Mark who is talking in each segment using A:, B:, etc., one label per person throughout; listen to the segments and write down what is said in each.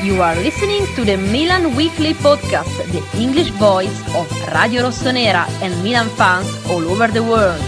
A: You are listening to the Milan Weekly Podcast, the English voice of Radio Rossonera and Milan fans all over the world.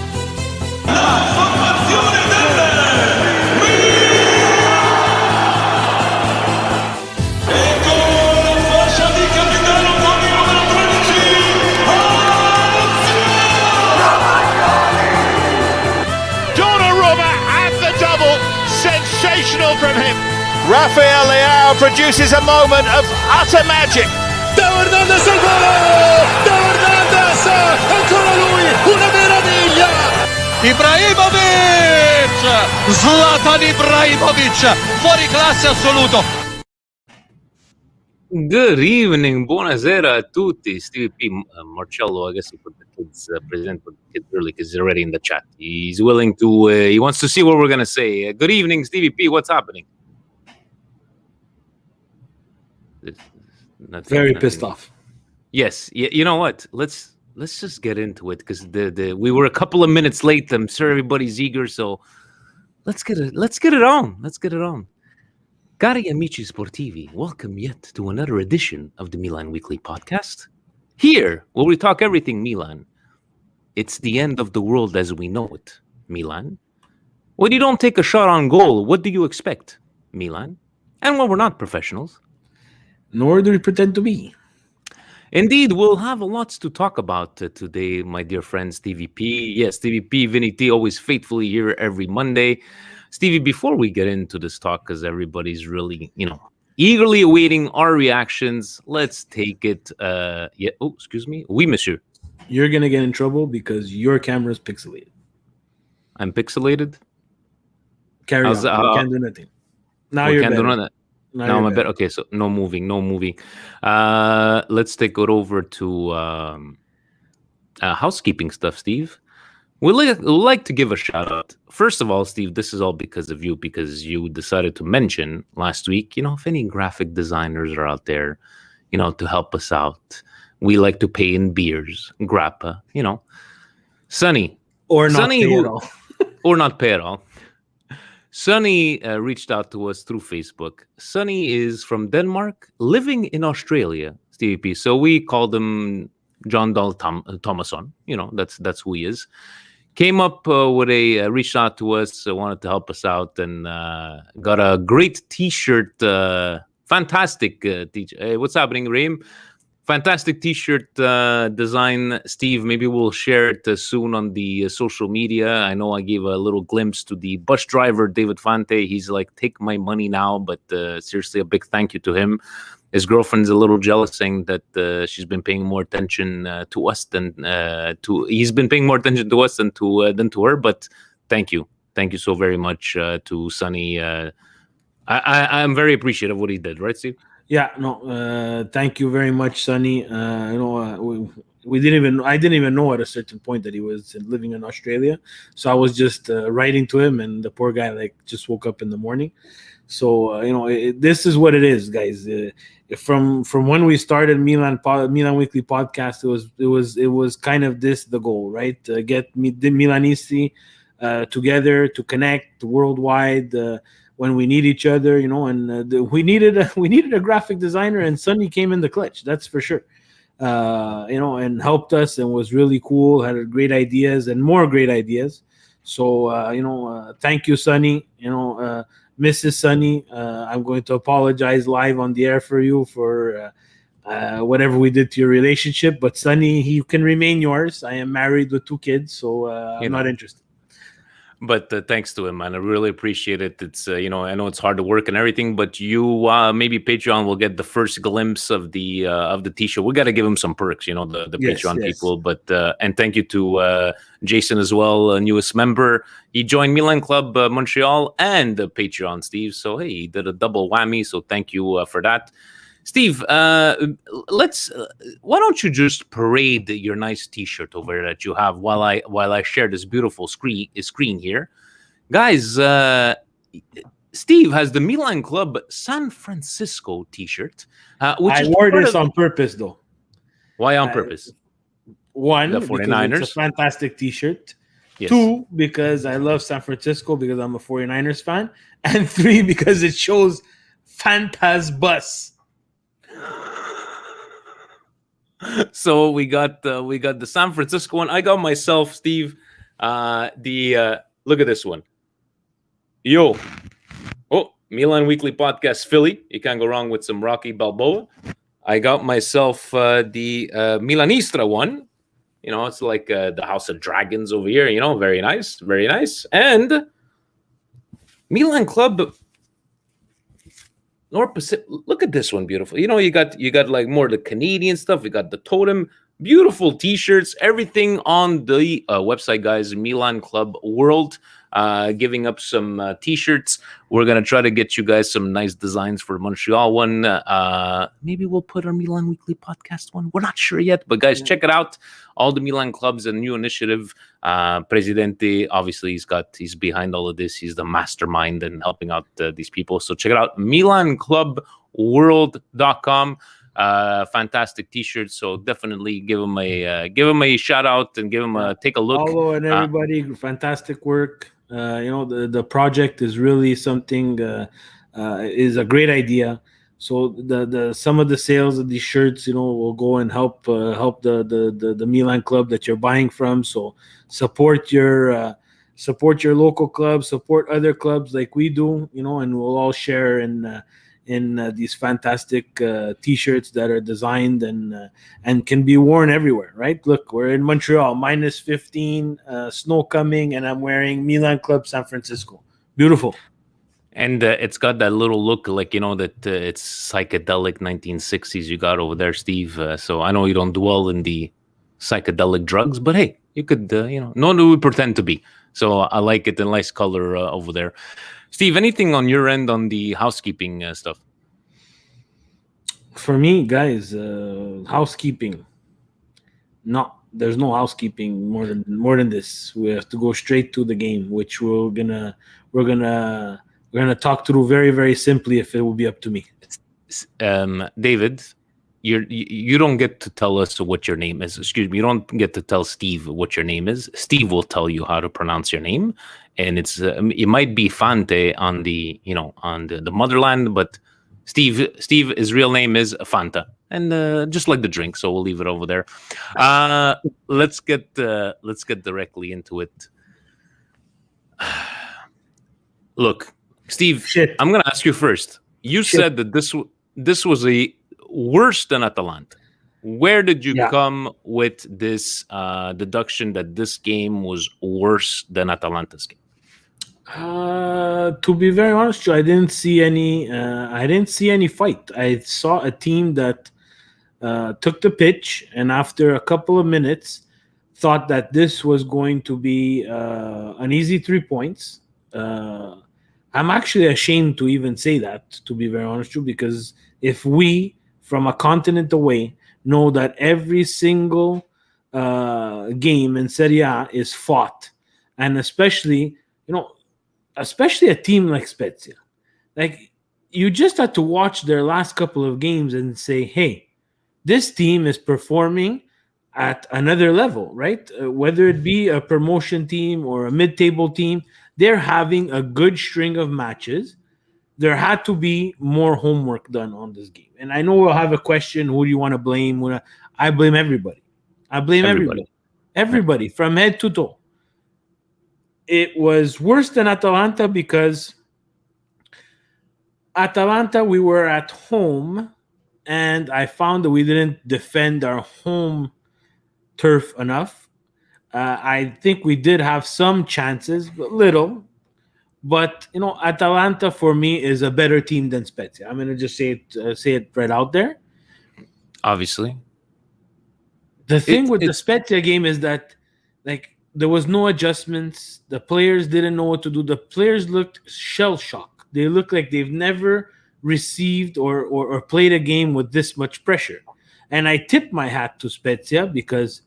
B: Sensational from him. Rafael Leao produces a moment of utter magic.
C: Teo Hernandez al gol! Teo Hernandez! Ancora lui! Una meraviglia! Ibrahimovic! Zlatan Ibrahimovic! Fuori classe assoluto!
D: Good evening, buonasera a tutti. Steve P. Marcello, I guess he put the kids, present with the kids early because he's already in the chat. He's willing to, he wants to see what we're going to say. Good evening, Stevie P. What's happening?
E: Very pissed off.
D: Yes. You know what? Let's just get into it because we were a couple of minutes late. I'm sure everybody's eager, so let's get it on. Let's get it on. Cari amici sportivi, welcome yet to another edition of the Milan Weekly Podcast. Here, where we talk everything Milan. It's the end of the world as we know it, Milan. When you don't take a shot on goal, what do you expect, Milan? And when we're not professionals.
E: Nor do we pretend to be.
D: Indeed, we'll have lots to talk about today, my dear friend Stevie P. Yes, Stevie P, Vinny T, always faithfully here every Monday. Stevie, before we get into this talk, because everybody's really, eagerly awaiting our reactions, let's take it. Excuse me. Oui, monsieur.
E: You're going to get in trouble because your camera's pixelated.
D: I'm pixelated?
E: Carry on. You can't do nothing. Now you're better.
D: Do now I'm better. Okay, so no moving. Let's take it over to housekeeping stuff, Steve. We'd like to give a shout out. First of all, Steve, this is all because of you, because you decided to mention last week, if any graphic designers are out there, to help us out. We like to pay in beers, grappa, Sonny.
E: Or not Sonny, pay at all.
D: Or not pay at all. Sonny reached out to us through Facebook. Sonny is from Denmark, living in Australia, Stevie P. So we called him John Dahl Thomason. That's who he is. Came up with reached out to us, wanted to help us out, and got a great T-shirt. Fantastic T-shirt. Hey, what's happening, Reem? Fantastic T-shirt design, Steve. Maybe we'll share it soon on the social media. I know I gave a little glimpse to the bus driver, David Fante. He's like, take my money now, but seriously, a big thank you to him. His girlfriend's a little jealous, saying that she's been paying more attention to us than he's been paying more attention to us than to her. But thank you so very much to Sonny. I'm very appreciative of what he did, right, Steve?
E: Yeah, no, thank you very much, Sonny. I didn't even know at a certain point that he was living in Australia, so I was just writing to him, and the poor guy just woke up in the morning. So this is what it is, guys. From when we started Milan Weekly Podcast, it was kind of the goal, right? Get the Milanisti together to connect worldwide when we need each other, and we needed a graphic designer, and Sonny came in the clutch. That's for sure. And helped us and was really cool. Had great ideas and more great ideas. So thank you, Sonny. Mrs. Sonny, I'm going to apologize live on the air for you for whatever we did to your relationship. But Sonny, he can remain yours. I am married with 2 kids, so I'm not interested.
D: But thanks to him, man. I really appreciate it. It's I know it's hard to work and everything, but you maybe Patreon will get the first glimpse of the T-shirt. We got to give him some perks, the
E: yes,
D: Patreon
E: yes.
D: people. But and thank you to Jason as well, a newest member. He joined Milan Club Montreal and Patreon, Steve. So hey, he did a double whammy. So thank you for that. Steve, why don't you just parade your nice T-shirt over that you have while I share this beautiful screen here, guys. Steve has the Milan Club San Francisco T-shirt, which
E: I wore this on purpose, though.
D: Why on purpose?
E: One,
D: the 49ers.
E: Because it's a fantastic T-shirt.
D: Yes.
E: 2, because I love San Francisco because I'm a 49ers fan, and 3, because it shows Fantasbus.
D: So we got the San Francisco one. I got myself, Steve, look at this one. Yo. Oh, Milan Weekly Podcast Philly. You can't go wrong with some Rocky Balboa. I got myself the Milanistra one. You know, it's like the House of Dragons over here. You know, very nice, very nice. And Milan Club North Pacific. Look at this one, beautiful. You know, you got like more of the Canadian stuff. You got the totem, beautiful T-shirts, everything on the website, guys. Milan Club World. Giving up some T-shirts. We're gonna try to get you guys some nice designs for the Montreal one. Maybe we'll put our Milan Weekly Podcast one. We're not sure yet, but guys, check it out. All the Milan clubs, a new initiative. Presidente, obviously, he's behind all of this. He's the mastermind and helping out these people. So check it out, MilanClubWorld.com. Fantastic T-shirts. So definitely give him a shout out and give him a take a look.
E: Follow and everybody, fantastic work. You know, the project is really something. Is a great idea. So the some of the sales of these shirts, you know, will go and help the Milan club that you're buying from. So support your local club, support other clubs like we do, you know, and we'll all share in these fantastic T-shirts that are designed and can be worn everywhere, right? Look, we're in Montreal, -15, snow coming, and I'm wearing Milan Club San Francisco. Beautiful.
D: And it's got that little look, like, you know, that it's psychedelic 1960s you got over there, Steve. So I know you don't dwell in the psychedelic drugs, but hey, you could, you know, no one would pretend to be. So I like it, a nice color over there. Steve, anything on your end on the housekeeping stuff?
E: For me, guys, housekeeping. No, there's no housekeeping more than this. We have to go straight to the game, which we're gonna talk through very, very simply if it will be up to me.
D: David, you don't get to tell us what your name is. Excuse me, you don't get to tell Steve what your name is. Steve will tell you how to pronounce your name, and it might be Fante on the motherland, but Steve, his real name is Fanta, and just like the drink. So we'll leave it over there. Let's get directly into it. Look, Steve, I'm going to ask you first. You said that this was a worse than Atalanta. Where did you come with this deduction that this game was worse than Atalanta's game?
E: To be very honest, I didn't see any. I didn't see any fight. I saw a team that took the pitch, and after a couple of minutes, thought that this was going to be an easy 3 points. I'm actually ashamed to even say that, to be very honest with you, because if we, from a continent away, know that every single game in Serie A is fought, and especially a team like Spezia, like, you just had to watch their last couple of games and say, hey, this team is performing at another level, right? Whether it be a promotion team or a mid-table team, they're having a good string of matches. There had to be more homework done on this game. And I know we'll have a question, who do you want to blame? I blame everybody. I blame everybody. Everybody, from head to toe. It was worse than Atalanta because Atalanta, we were at home, and I found that we didn't defend our home turf enough. I think we did have some chances, but little. But, you know, Atalanta for me is a better team than Spezia. I'm going to just say it right out there.
D: Obviously.
E: The thing with the Spezia game is that, like, there was no adjustments. The players didn't know what to do. The players looked shell-shocked. They look like they've never received or played a game with this much pressure. And I tip my hat to Spezia because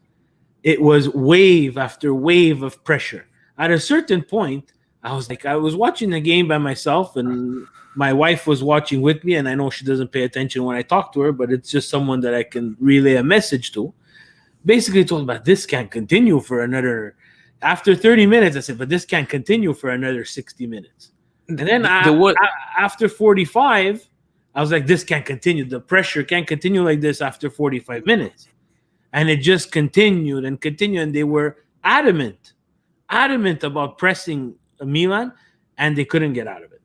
E: it was wave after wave of pressure. At a certain point, I was watching the game by myself, and my wife was watching with me, and I know she doesn't pay attention when I talk to her, but it's just someone that I can relay a message to. Basically told me, this can't continue for another... After 30 minutes, I said, but this can't continue for another 60 minutes. And then after 45, I was like, this can't continue. The pressure can't continue like this after 45 minutes. And it just continued and continued. And they were adamant about pressing Milan, and they couldn't get out of it.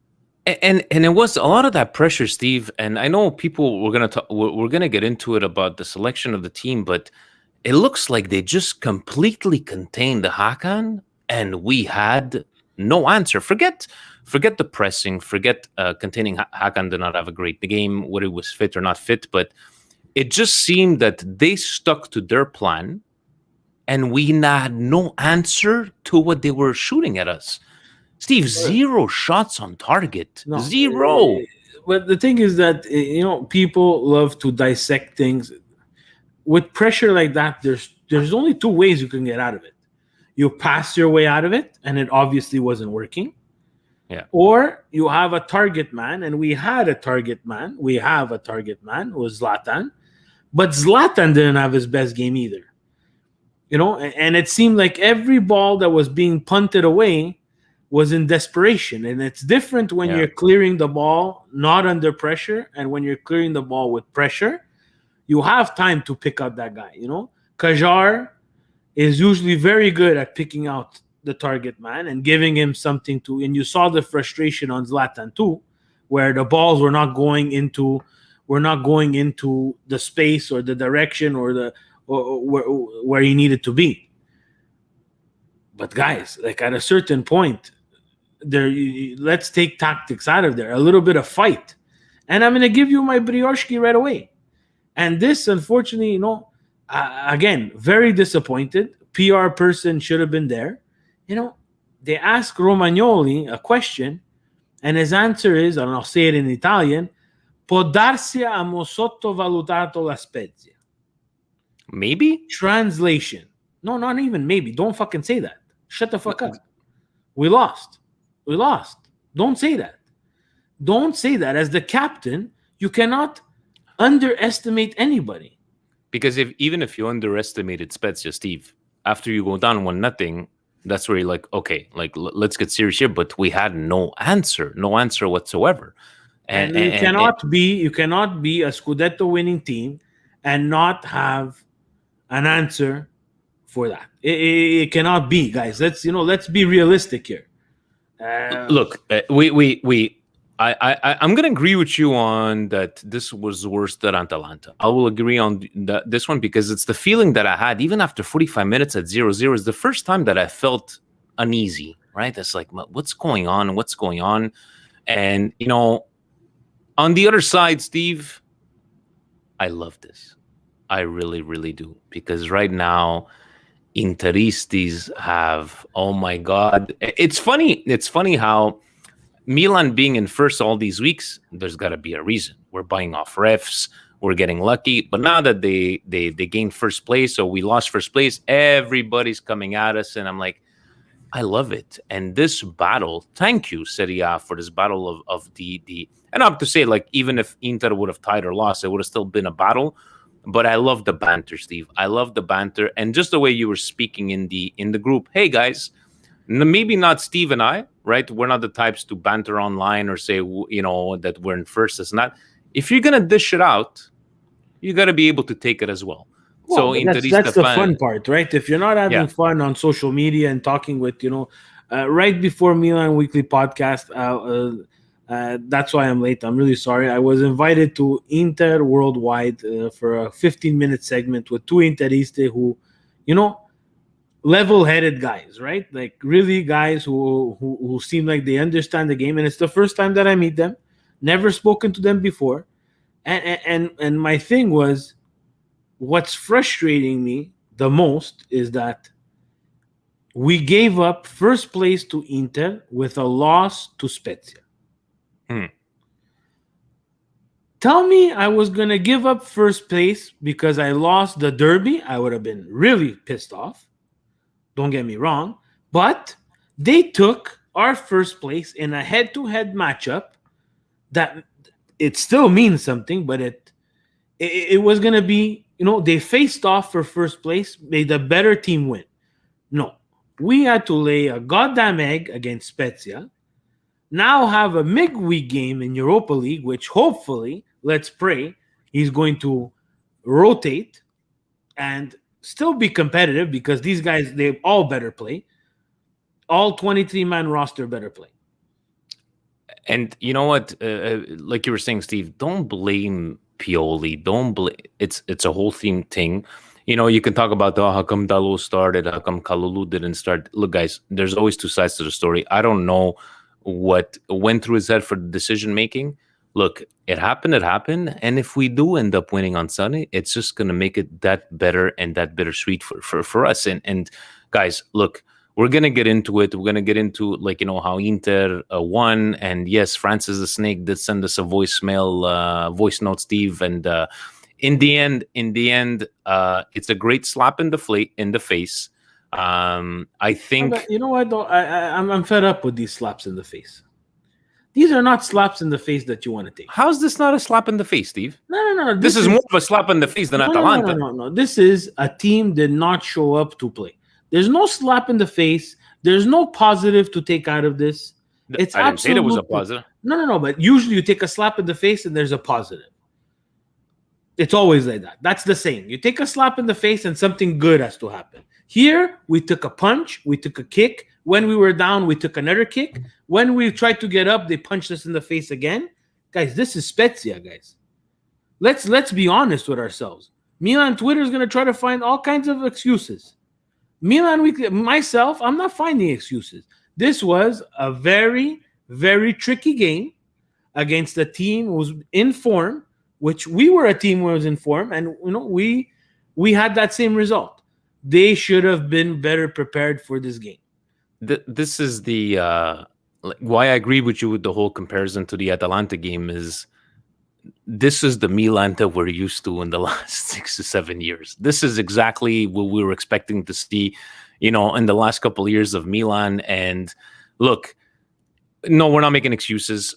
D: And it was a lot of that pressure, Steve. And I know people we're gonna get into it about the selection of the team, but it looks like they just completely contained the Hakan, and we had no answer. Forget the pressing, forget containing. Hakan did not have a great game, whether it was fit or not fit, but it just seemed that they stuck to their plan, and we had no answer to what they were shooting at us. Steve, 0 shots on target. No, 0.
E: But the thing is that, people love to dissect things. With pressure like that, there's only 2 ways you can get out of it. You pass your way out of it, and it obviously wasn't working.
D: Yeah.
E: Or you have a target man, and we had a target man. We have a target man, who was Zlatan. But Zlatan didn't have his best game either. And it seemed like every ball that was being punted away was in desperation. And it's different when you're clearing the ball not under pressure, and when you're clearing the ball with pressure, you have time to pick out that guy. Kajar is usually very good at picking out the target man and giving him something to. And you saw the frustration on Zlatan too, where the balls were not going into the space or the direction or where he needed to be. But guys, like at a certain point, let's take tactics out of there. A little bit of fight, and I'm going to give you my Brioshki right away. And this, unfortunately, again, very disappointed. PR person should have been there. They ask Romagnoli a question, and his answer is, and I'll say it in Italian, può darsi abbiamo sottovalutato la Spezia.
D: Maybe?
E: Translation. No, not even maybe. Don't fucking say that. Shut the fuck up. We lost. Don't say that. Don't say that. As the captain, you cannot underestimate anybody.
D: Because even if you underestimated Spezia, Steve, after you go down 1-0, that's where you're like, okay, let's get serious here. But we had no answer whatsoever.
E: And you cannot be a Scudetto winning team and not have an answer for that. It cannot be, guys. Let's be realistic here.
D: Look, I'm gonna agree with you on that. This was worse than Atalanta. I will agree on this one because it's the feeling that I had even after 45 minutes at 0-0 is the first time that I felt uneasy. Right? It's like, what's going on? And on the other side, Steve, I love this. I really, really do, because right now, Interistas have, oh my God, it's funny. It's funny how Milan being in first all these weeks, there's got to be a reason. We're buying off refs. We're getting lucky. But now that they gained first place, so we lost first place, everybody's coming at us. And I'm like, I love it. And this battle, thank you, Serie A, for this battle of the and I have to say, like, even if Inter would have tied or lost, it would have still been a battle. But I love the banter, Steve. I love the banter. And just the way you were speaking in the group, hey, guys, maybe not Steve and I, right? We're not the types to banter online or say, that we're in first. It's not. If you're going to dish it out, you got to be able to take it as well.
E: So that's the fun part, right? If you're not having fun on social media and talking with, right before Milan Weekly Podcast, that's why I'm late. I'm really sorry. I was invited to Inter Worldwide for a 15-minute segment with 2 Interistas who, level-headed guys, right? Like really guys who seem like they understand the game. And it's the first time that I meet them. Never spoken to them before. And my thing was, what's frustrating me the most is that we gave up first place to Inter with a loss to Spezia. Tell me I was going to give up first place because I lost the derby. I would have been really pissed off. Don't get me wrong. But they took our first place in a head-to-head matchup that it still means something, but it was going to be, they faced off for first place, made the better team win. No, we had to lay a goddamn egg against Spezia. now have a midweek game in Europa League, which hopefully, let's pray, he's going to rotate and still be competitive because these guys, they all better play. All 23-man roster better play.
D: And you know what? Like you were saying, Steve, don't blame Pioli. Don't blame. It's a whole thing. You know, you can talk about how come Dalot started, how come Kalulu didn't start. Look, guys, there's always two sides to the story. I don't know what went through his head for the decision making. Look, it happened. And if we do end up winning on Sunday, it's just going to make it that better and that bittersweet for us. And guys, look, we're going to get into it. We're going to get into, like, you know, how Inter won. And yes, Francis the Snake did send us a voice note, Steve. And in the end, it's a great slap in the face. I think...
E: You know what, though? I'm fed up with these slaps in the face. These are not slaps in the face that you want to take.
D: How's this not a slap in the face, Steve?
E: No.
D: This is more of a slap in the face than Atalanta.
E: No. This is a team did not show up to play. There's no slap in the face. There's no positive to take out of this.
D: I didn't say there was a positive.
E: No. But usually you take a slap in the face and there's a positive. It's always like that. That's the saying. You take a slap in the face and something good has to happen. Here, we took a punch. We took a kick. When we were down, we took another kick. When we tried to get up, they punched us in the face again. Guys, this is Spezia, guys. Let's be honest with ourselves. Milan Twitter is going to try to find all kinds of excuses. Milan Weekly, myself, I'm not finding excuses. This was a very, very tricky game against a team who was in form, which we were a team who was in form, and you know we had that same result. They should have been better prepared for this game.
D: This is the why I agree with you with the whole comparison to the Atalanta game is this is the Milan that we're used to in the last 6 to 7 years. This is exactly what we were expecting to see, you know, in the last couple of years of Milan. And look, no, we're not making excuses.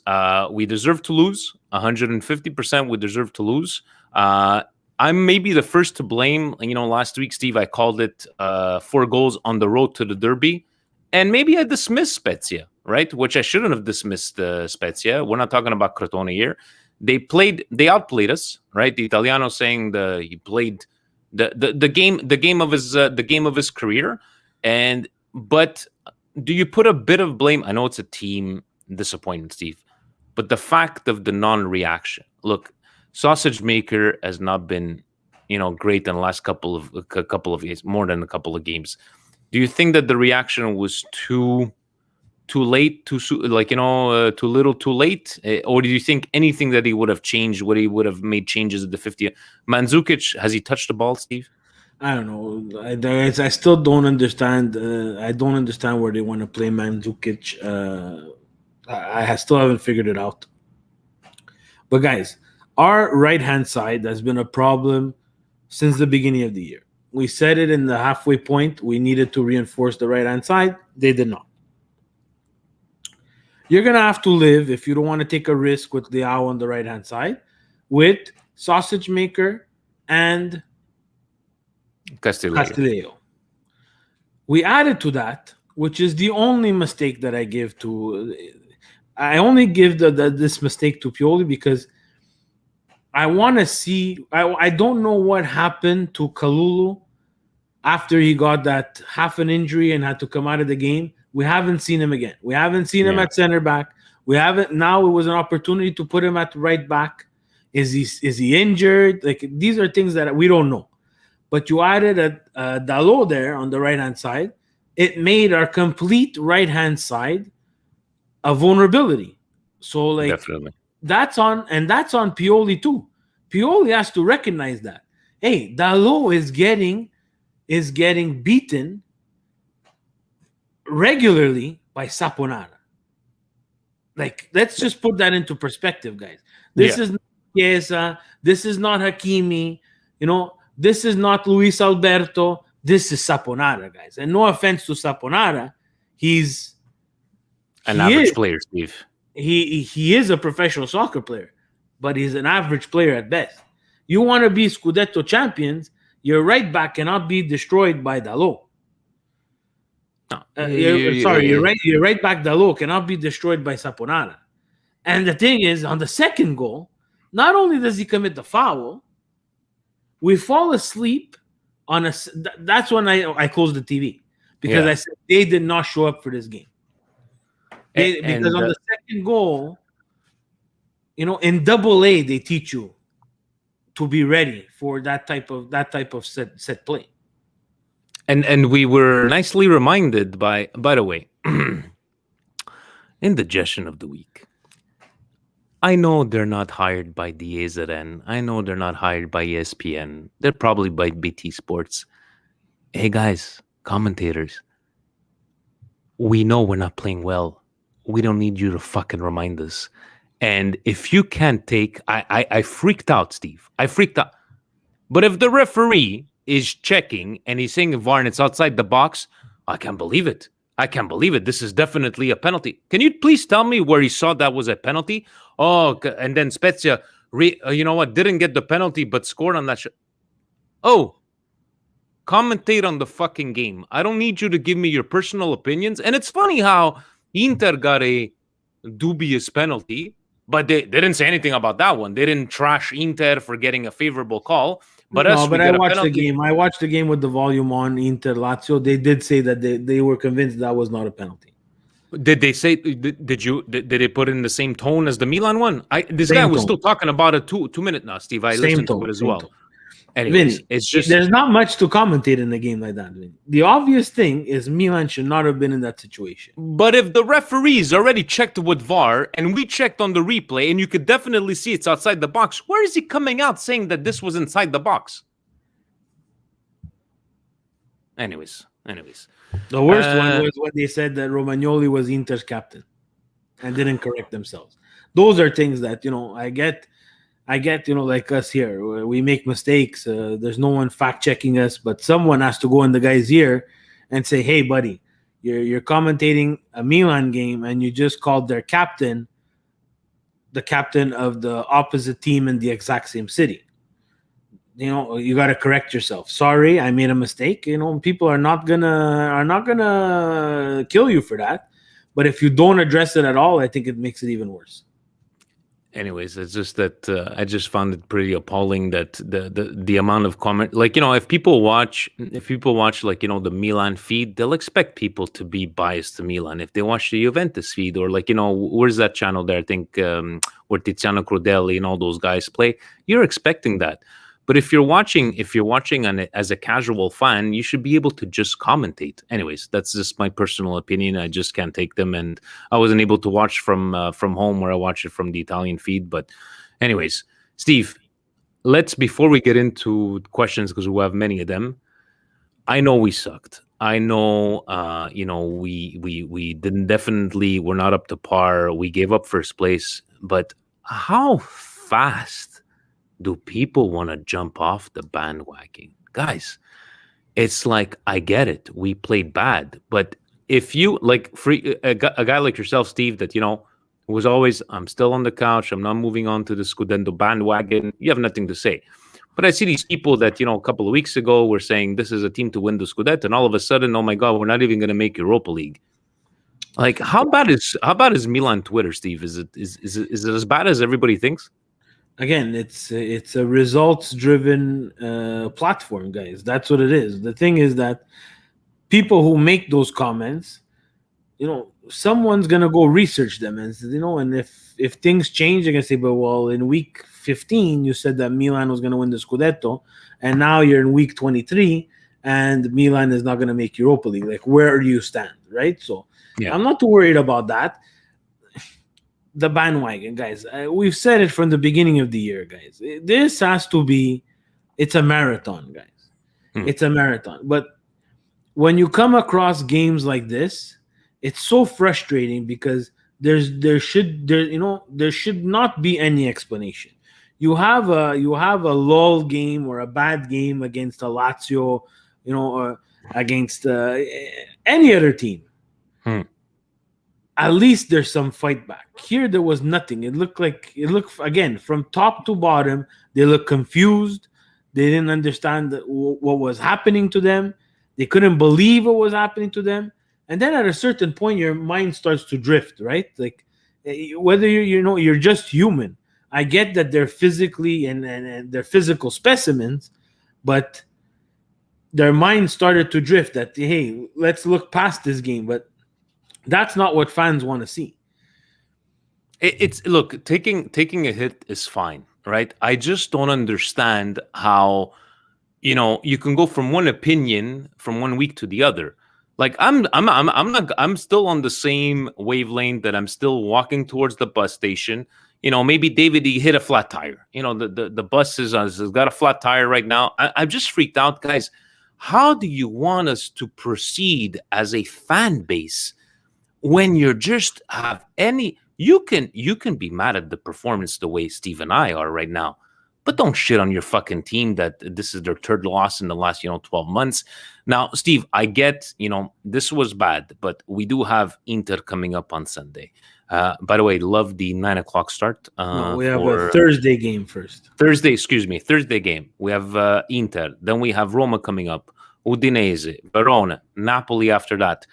D: We deserve to lose. 150% we deserve to lose. I'm maybe the first to blame. You know, last week, Steve, I called it 4 goals on the road to the derby. And maybe I dismissed Spezia, right? Which I shouldn't have dismissed Spezia. We're not talking about Crotone here. They outplayed us, right? The Italiano saying he played the game of his career. But do you put a bit of blame? I know it's a team disappointment, Steve, but the fact of the non-reaction. Look, Sausage Maker has not been, you know, great in the last couple of years, more than a couple of games. Do you think that the reaction was too late, too little, too late, or do you think anything that he would have changed, would he would have made changes at the 50th? Mandzukic, has he touched the ball, Steve?
E: I don't know. I still don't understand. I don't understand where they want to play Mandzukic. I still haven't figured it out. But guys, our right-hand side has been a problem since the beginning of the year. We said it in the halfway point. We needed to reinforce the right-hand side. They did not. You're going to have to live, if you don't want to take a risk with Leao on the right-hand side, with Sausage Maker and Castillejo. We added to that, which is the only mistake that I give to... I only give this mistake to Pioli because I want to see... I don't know what happened to Kalulu after he got that half an injury and had to come out of the game. We haven't seen him again. We haven't seen him at center back. We haven't. Now it was an opportunity to put him at right back. Is he injured? Like, these are things that we don't know. But you added a Dalot there on the right-hand side. It made our complete right-hand side a vulnerability. So, like,
D: definitely.
E: that's on Pioli too. Pioli has to recognize that. Hey, Dalot is getting beaten regularly by Saponara. Like, let's just put that into perspective, guys. This is not Chiesa. This is not Hakimi. You know, this is not Luis Alberto. This is Saponara, guys. And no offense to Saponara, he's
D: an average player, Steve.
E: He is a professional soccer player, but he's an average player at best. You want to be Scudetto champions, your right back cannot be destroyed by Dalot.
D: No,
E: You're right. You're right back. Dalot cannot be destroyed by Saponara. And the thing is, on the second goal, not only does he commit the foul, we fall asleep on a. That's when I closed the TV because I said they did not show up for this game. Because on the second goal, in Double A they teach you to be ready for that type of set play.
D: And we were nicely reminded by the way, indigestion of the week. I know they're not hired by DAZN. I know they're not hired by ESPN. They're probably by BT Sports. Hey guys, commentators, we know we're not playing well. We don't need you to fucking remind us. And if you can't take, I freaked out, Steve. I freaked out. But if the referee is checking and he's saying VAR and it's outside the box, I can't believe it. I can't believe it. This is definitely a penalty. Can you please tell me where he saw that was a penalty? Oh, and then Spezia, didn't get the penalty but scored on that shot. Oh, commentate on the fucking game. I don't need you to give me your personal opinions. And it's funny how Inter got a dubious penalty, but they didn't say anything about that one. They didn't trash Inter for getting a favorable call. But I
E: watched the game. I watched the game with the volume on. Inter Lazio. They did say that they were convinced that was not a penalty.
D: Did they say? Did they put in the same tone as the Milan one? This guy was still talking about it 2 minutes now, Steve. I listened to it as well. Anyways,
E: Vinny,
D: it's just
E: there's not much to commentate in a game like that. Vinny. The obvious thing is Milan should not have been in that situation.
D: But if the referees already checked with VAR and we checked on the replay and you could definitely see it's outside the box, where is he coming out saying that this was inside the box? Anyways.
E: The worst one was when they said that Romagnoli was Inter's captain and didn't correct themselves. Those are things that, I get, like us here, we make mistakes. There's no one fact checking us, but someone has to go in the guy's ear and say, "Hey, buddy, you're commentating a Milan game, and you just called their captain, the captain of the opposite team in the exact same city. You got to correct yourself. Sorry, I made a mistake. People are not gonna kill you for that, but if you don't address it at all, I think it makes it even worse."
D: Anyways, it's just that I just found it pretty appalling that the amount of comment, if people watch the Milan feed, they'll expect people to be biased to Milan. If they watch the Juventus feed or where's that channel there? I think where Tiziano Crudeli and all those guys play, you're expecting that. But if you're watching on it as a casual fan, you should be able to just commentate. Anyways, that's just my personal opinion. I just can't take them, and I wasn't able to watch from home where I watch it from the Italian feed. But anyways, Steve, before we get into questions, because we have many of them, I know we sucked. I know, we didn't we're not up to par. We gave up first place, but how fast do people want to jump off the bandwagon? Guys, it's like, I get it. We played bad. But if you, a guy like yourself, Steve, that, was always, I'm still on the couch, I'm not moving on to the Scudetto bandwagon, you have nothing to say. But I see these people that, a couple of weeks ago were saying this is a team to win the Scudetto, and all of a sudden, oh my God, we're not even going to make Europa League. How bad is Milan Twitter, Steve? Is it as bad as everybody thinks?
E: Again, it's a results-driven platform, guys. That's what it is. The thing is that people who make those comments, someone's gonna go research them, and and if things change, they're gonna say, "But well, in week 15, you said that Milan was gonna win the Scudetto, and now you're in week 23, and Milan is not gonna make Europa League. Where do you stand?" Right? So, I'm not too worried about that. The bandwagon, guys. We've said it from the beginning of the year, guys. This has to be, it's a marathon, guys. It's a marathon. But when you come across games like this, it's so frustrating because there should not be any explanation. You have a lull game or a bad game against a Lazio, or against any other team. At least there's some fight back. Here, there was nothing. It looked again, from top to bottom, they looked confused. They didn't understand what was happening to them. They couldn't believe what was happening to them. And then at a certain point, your mind starts to drift, right? Like whether you're just human. I get that they're physically and they're physical specimens, but their mind started to drift that, hey, let's look past this game. But that's not what fans want to see.
D: It's look, taking a hit is fine, right? I just don't understand how you can go from one opinion from one week to the other. Like I'm still on the same wavelength that I'm still walking towards the bus station. Maybe David, he hit a flat tire. The bus has got a flat tire right now. I'm just freaked out, guys. How do you want us to proceed as a fan base when you're just have any? You can be mad at the performance the way Steve and I are right now, but don't shit on your fucking team that this is their third loss in the last 12 months. Now, Steve, I get this was bad, but we do have Inter coming up on Sunday. By the way, love the 9:00 start.
E: No, we have a Thursday game first.
D: Thursday game. We have Inter. Then we have Roma coming up, Udinese, Verona, Napoli after that.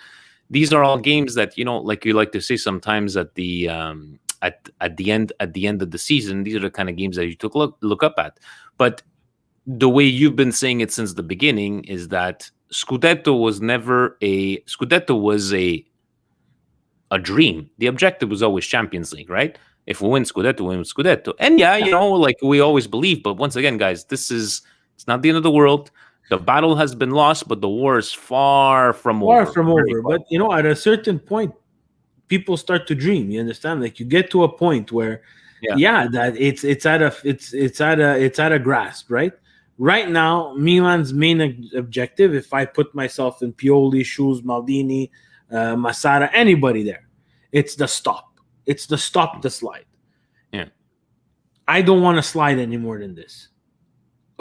D: These are all games that, like you like to say sometimes at the at the end of the season, these are the kind of games that you took look up at. But the way you've been saying it since the beginning is that Scudetto was a dream. The objective was always Champions League, right? If we win Scudetto, we win Scudetto. And like we always believe. But once again, guys, it's not the end of the world. The battle has been lost, but the war is far from over.
E: But at a certain point, people start to dream. You understand? Like you get to a point where, that it's at a grasp, right? Right now, Milan's main objective, if I put myself in Pioli shoes, Maldini, Massara, anybody there, it's the stop. It's the stop the slide.
D: Yeah,
E: I don't want to slide any more than this.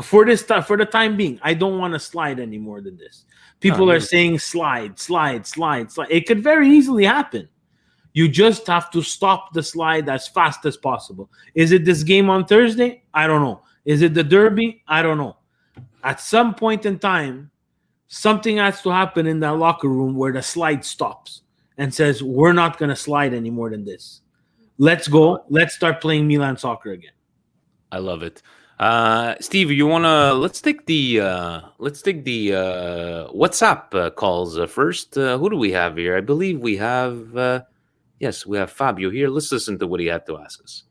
E: For the time being, I don't want to slide any more than this. People are saying slide. It could very easily happen. You just have to stop the slide as fast as possible. Is it this game on Thursday? I don't know. Is it the derby? I don't know. At some point in time, something has to happen in that locker room where the slide stops and says, we're not going to slide any more than this. Let's go. Let's start playing Milan soccer again.
D: I love it. Steve, you wanna let's take the WhatsApp calls first. Who do we have here? I believe we have we have Fabio here. Let's listen to what he had to ask us.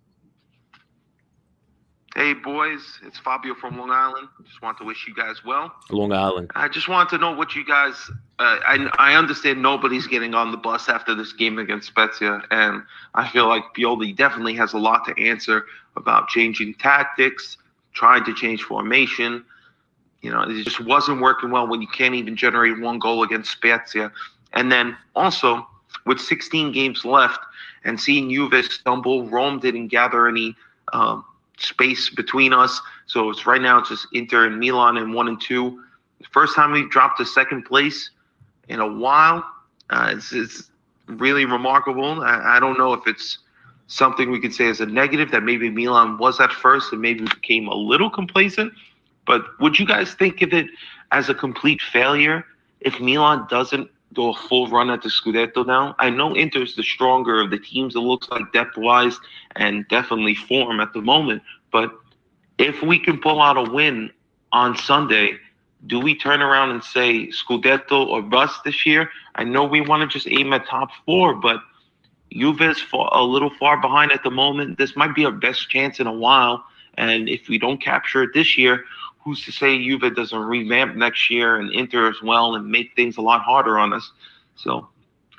F: Hey boys, it's Fabio from Long Island. Just want to wish you guys well.
D: Long Island.
F: I just want to know what you guys. I understand nobody's getting on the bus after this game against Spezia, and I feel like Pioli definitely has a lot to answer about changing tactics, trying to change formation. It just wasn't working well when you can't even generate one goal against Spezia. And then also, with 16 games left and seeing Juve stumble, Rome didn't gather any space between us. So it's right now it's just Inter and Milan in 1 and 2. The first time we dropped to second place in a while. It's really remarkable. I don't know if it's something we could say as a negative that maybe Milan was at first and maybe became a little complacent. But would you guys think of it as a complete failure if Milan doesn't go a full run at the Scudetto now? I know Inter's the stronger of the teams, it looks like, depth-wise, and definitely form at the moment. But if we can pull out a win on Sunday, do we turn around and say Scudetto or bust this year? I know we want to just aim at top 4, but Juve is a little far behind at the moment. This might be our best chance in a while. And if we don't capture it this year, who's to say Juve doesn't revamp next year and Inter as well and make things a lot harder on us? So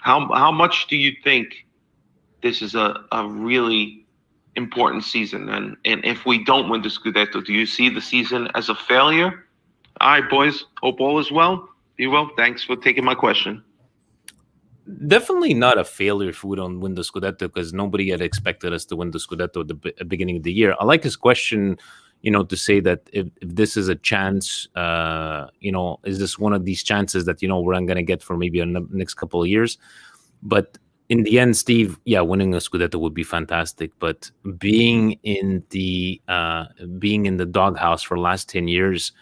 F: how much do you think this is a really important season? And if we don't win the Scudetto, do you see the season as a failure? All right, boys. Hope all is well. Be well. Thanks for taking my question.
D: Definitely not a failure if we don't win the Scudetto, because nobody had expected us to win the Scudetto at the beginning of the year. I like his question, to say that if this is a chance, is this one of these chances that, we're not going to get for maybe a next couple of years? But in the end, Steve, winning a Scudetto would be fantastic. But being in the doghouse for the last 10 years,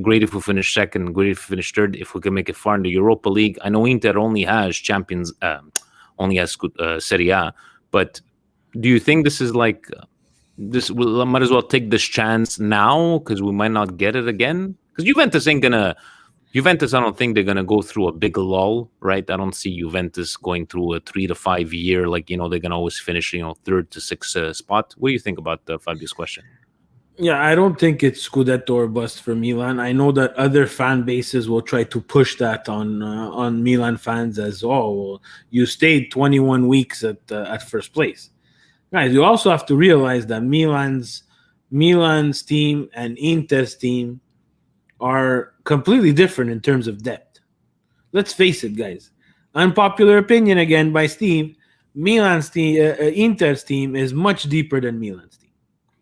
D: great if we finish second, great if we finish third, if we can make it far in the Europa League. I know Inter only has champions, only has Serie A, but do you think this is like this? We might as well take this chance now because we might not get it again. Because Juventus ain't gonna. Juventus, I don't think they're gonna go through a big lull, right? I don't see Juventus going through a 3 to 5 year, like they're gonna always finish, third to sixth spot. What do you think about Fabio's question?
E: Yeah, I don't think it's Scudetto or bust for Milan. I know that other fan bases will try to push that on Milan fans as well. You stayed 21 weeks at first place, guys. You also have to realize that Milan's team and Inter's team are completely different in terms of depth. Let's face it, guys. Unpopular opinion again by Steve. Milan's team, Inter's team is much deeper than Milan's team.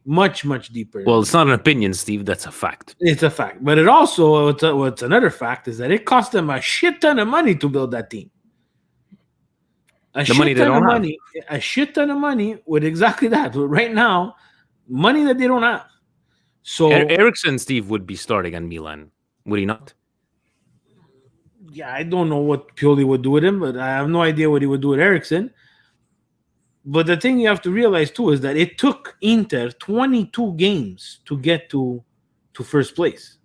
E: Much, much deeper.
D: Well, it's not an opinion, Steve. That's a fact.
E: It's a fact. But it also, what's another fact is that it cost them a shit ton of money to build that team. A shit ton of money with exactly that. Right now, money that they don't have. So
D: Eriksen, Steve, would be starting on Milan, would he not?
E: Yeah, I don't know what Pioli would do with him, but I have no idea what he would do with Eriksen. But the thing you have to realize too is that it took Inter 22 games to get to first place.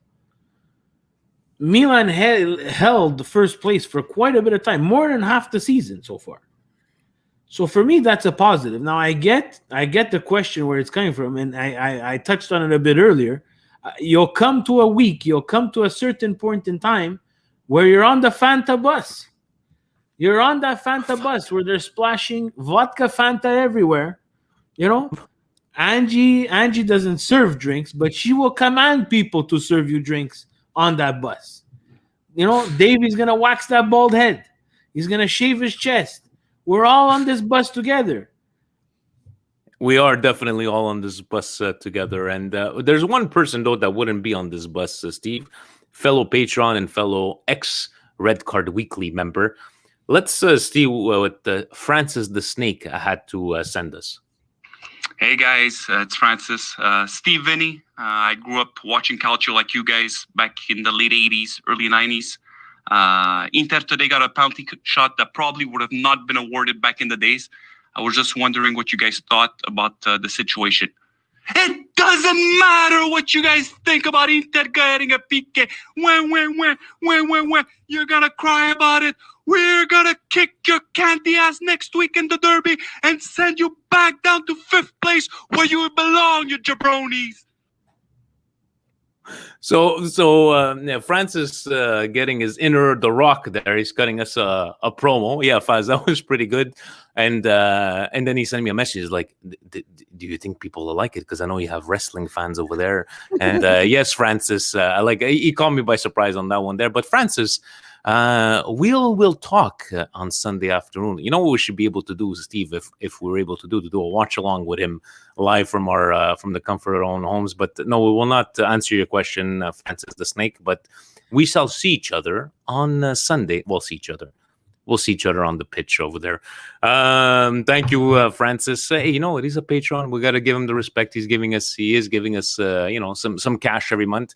E: Milan held the first place for quite a bit of time, more than half the season so far. So for me, that's a positive. Now I get the question where it's coming from, and I touched on it a bit earlier. You'll come to a certain point in time where you're on the Fanta bus. You're on that Fanta bus where they're splashing vodka Fanta everywhere. Angie doesn't serve drinks, but she will command people to serve you drinks on that bus. Davey's gonna wax that bald head. He's gonna shave his chest. We're all on this bus together.
D: We are definitely all on this bus together. And there's one person, though, that wouldn't be on this bus, Steve. Fellow Patreon and fellow ex-Red Card Weekly member. Let's see what Francis the Snake had to send us.
G: Hey, guys. It's Francis. Steve Vinny. I grew up watching Calcio like you guys back in the late 80s, early 90s. Inter today got a penalty shot that probably would have not been awarded back in the days. I was just wondering what you guys thought about the situation. It doesn't matter what you guys think about Inter getting a PK. When you're gonna cry about it. We're gonna kick your candy ass next week in the derby and send you back down to 5th place where you belong, you jabronis.
D: So Francis getting his inner The Rock there. He's cutting us a promo. Yeah, Faz, that was pretty good. And then he sent me a message like, do you think people will like it? Because I know you have wrestling fans over there. And yes, Francis, he caught me by surprise on that one there. But Francis, we'll talk on Sunday afternoon. You know what we should be able to do, Steve, if we're able to do a watch along with him live from our from the comfort of our own homes. But no, we will not answer your question, Francis the Snake. But we shall see each other on Sunday. We'll see each other on the pitch over there. Thank you, Francis. Hey, he's a patron. We got to give him the respect he's giving us. He is giving us, some cash every month.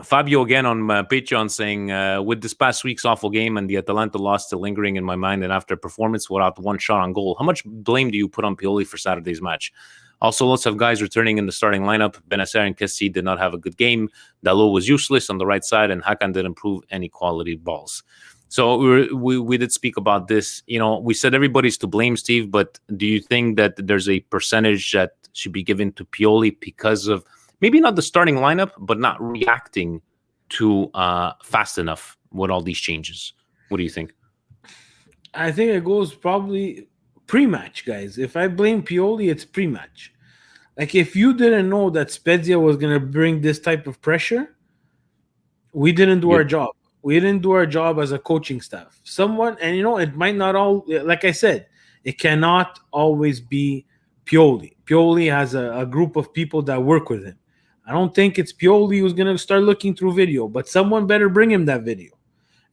D: Fabio again on Patreon saying, with this past week's awful game and the Atalanta loss still lingering in my mind, and after performance without one shot on goal, how much blame do you put on Pioli for Saturday's match? Also, lots of guys returning in the starting lineup. Benacer and Kessie did not have a good game. Dalot was useless on the right side, and Hakan didn't improve any quality balls. So we did speak about this. We said everybody's to blame, Steve, but do you think that there's a percentage that should be given to Pioli because of maybe not the starting lineup, but not reacting to fast enough with all these changes? What do you think?
E: I think it goes probably pre-match, guys. If I blame Pioli, it's pre-match. Like, if you didn't know that Spezia was going to bring this type of pressure, we didn't do our job. We didn't do our job as a coaching staff. It might not all, like I said, it cannot always be Pioli. Pioli has a group of people that work with him. I don't think it's Pioli who's going to start looking through video, but someone better bring him that video.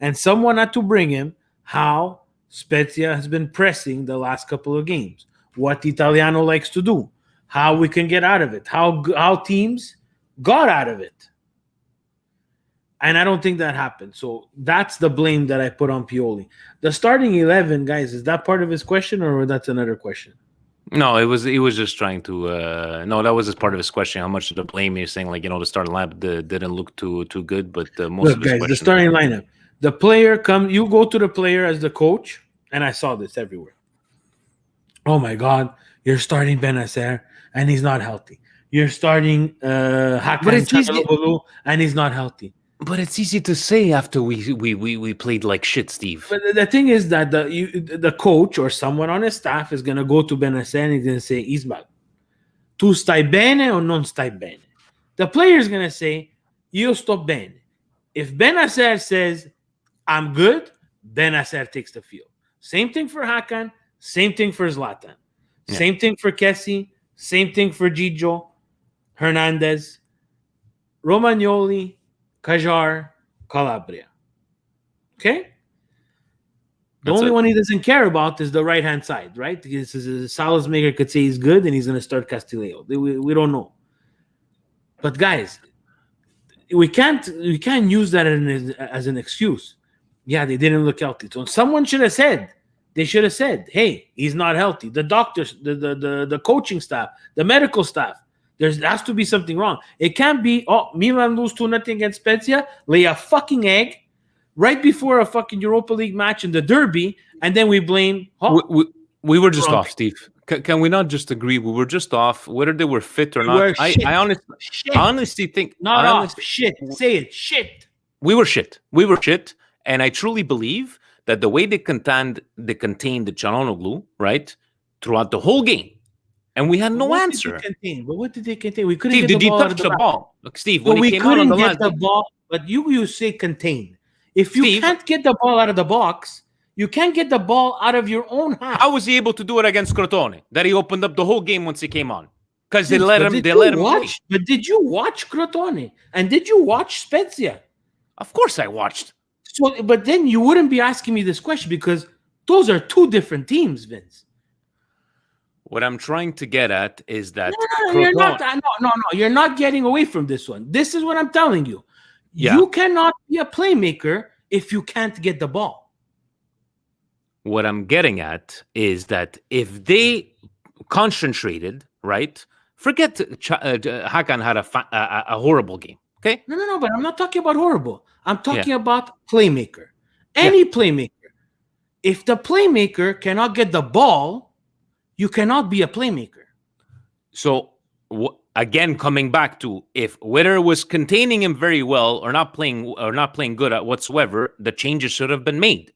E: And someone had to bring him how Spezia has been pressing the last couple of games, what Italiano likes to do, how we can get out of it, how teams got out of it. And I don't think that happened. So that's the blame that I put on Pioli. The starting 11, guys, is that part of his question or that's another question?
D: No, he was just trying to. No, that was just part of his question. How much of the blame he's saying, the starting lineup didn't look too good, but most
E: Look,
D: of his
E: guys,
D: question.
E: the starting lineup. The player you go to the player as the coach, and I saw this everywhere. Oh my God, you're starting Benacer and he's not healthy. You're starting Hakan Çalhanoğlu and he's not healthy.
D: But it's easy to say after we played like shit, Steve.
E: But the thing is that the coach or someone on his staff is going to go to Benacer and he's going to say, Ismael, tu stai bene o non stai bene? The player is going to say, io sto bene. If Benacer says, I'm good, Benacer takes the field. Same thing for Hakan, same thing for Zlatan. Yeah. Same thing for Kessie, same thing for Gigio, Hernandez, Romagnoli, Kajar, Calabria. Okay? The only one he doesn't care about is the right-hand side, right? Because Salas Maker could say he's good and he's going to start Castillejo. We don't know. But guys, we can't use that as an excuse. Yeah, they didn't look healthy. So someone should have said, hey, he's not healthy. The doctors, the coaching staff, the medical staff, there has to be something wrong. It can't be, Milan lose 2-0 against Spezia, lay a fucking egg right before a fucking Europa League match in the derby, and then we blame.
D: We were just off, Steve. Can we not just agree we were just off, whether they were fit or not? I honestly think
E: not off. Shit. Say it. Shit.
D: We were shit. And I truly believe that the way they contained the Çalhanoğlu, right, throughout the whole game, and we had no answer.
E: But what did they contain? We couldn't
D: Steve,
E: get the ball.
D: Did he touch the ball? Look, Steve, when
E: we
D: he came
E: couldn't
D: out on
E: get the ball. But you say contain. If you can't get the ball out of the box, you can't get the ball out of your own half.
D: How was he able to do it against Crotone? That he opened up the whole game once he came on. Because they let him
E: watch. Play. But did you watch Crotone? And did you watch Spezia?
D: Of course I watched.
E: So, but then you wouldn't be asking me this question because those are two different teams, Vince.
D: What I'm trying to get at is that
E: you're not. No, you're not getting away from this one. This is what I'm telling you. Yeah. You cannot be a playmaker if you can't get the ball.
D: What I'm getting at is that if they concentrated, right? Forget Hakan had a horrible game. Okay.
E: No. But I'm not talking about horrible. I'm talking about playmaker. Any playmaker. If the playmaker cannot get the ball, you cannot be a playmaker.
D: So again, coming back to whether it was containing him very well or not playing good at whatsoever, the changes should have been made.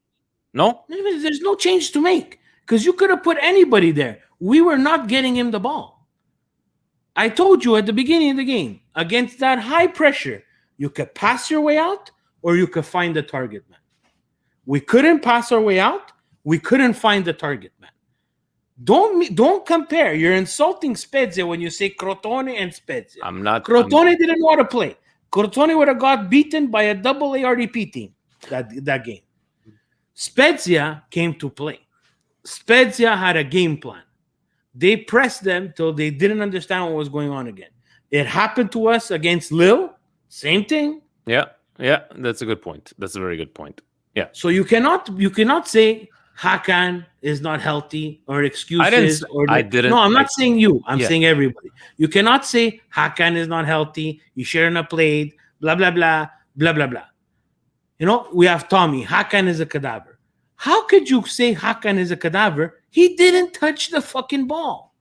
D: No?
E: There's no change to make because you could have put anybody there. We were not getting him the ball. I told you at the beginning of the game, against that high pressure, you could pass your way out or you could find the target man. We couldn't pass our way out. We couldn't find the target man. Don't compare. You're insulting Spezia when you say Crotone and Spezia.
D: I'm not.
E: Crotone didn't know how to play. Crotone would have got beaten by a double ARDP team that game. Spezia came to play. Spezia had a game plan. They pressed them till they didn't understand what was going on again. It happened to us against Lille. Same thing.
D: Yeah, that's a good point. That's a very good point. Yeah.
E: So you cannot say Hakan is not healthy or excuses.
D: I didn't.
E: No, I'm not saying you. I'm saying everybody. You cannot say Hakan is not healthy. He shouldn't have played. Blah blah blah blah blah blah. You know, we have Tommy. Hakan is a cadaver. How could you say Hakan is a cadaver? He didn't touch the fucking ball.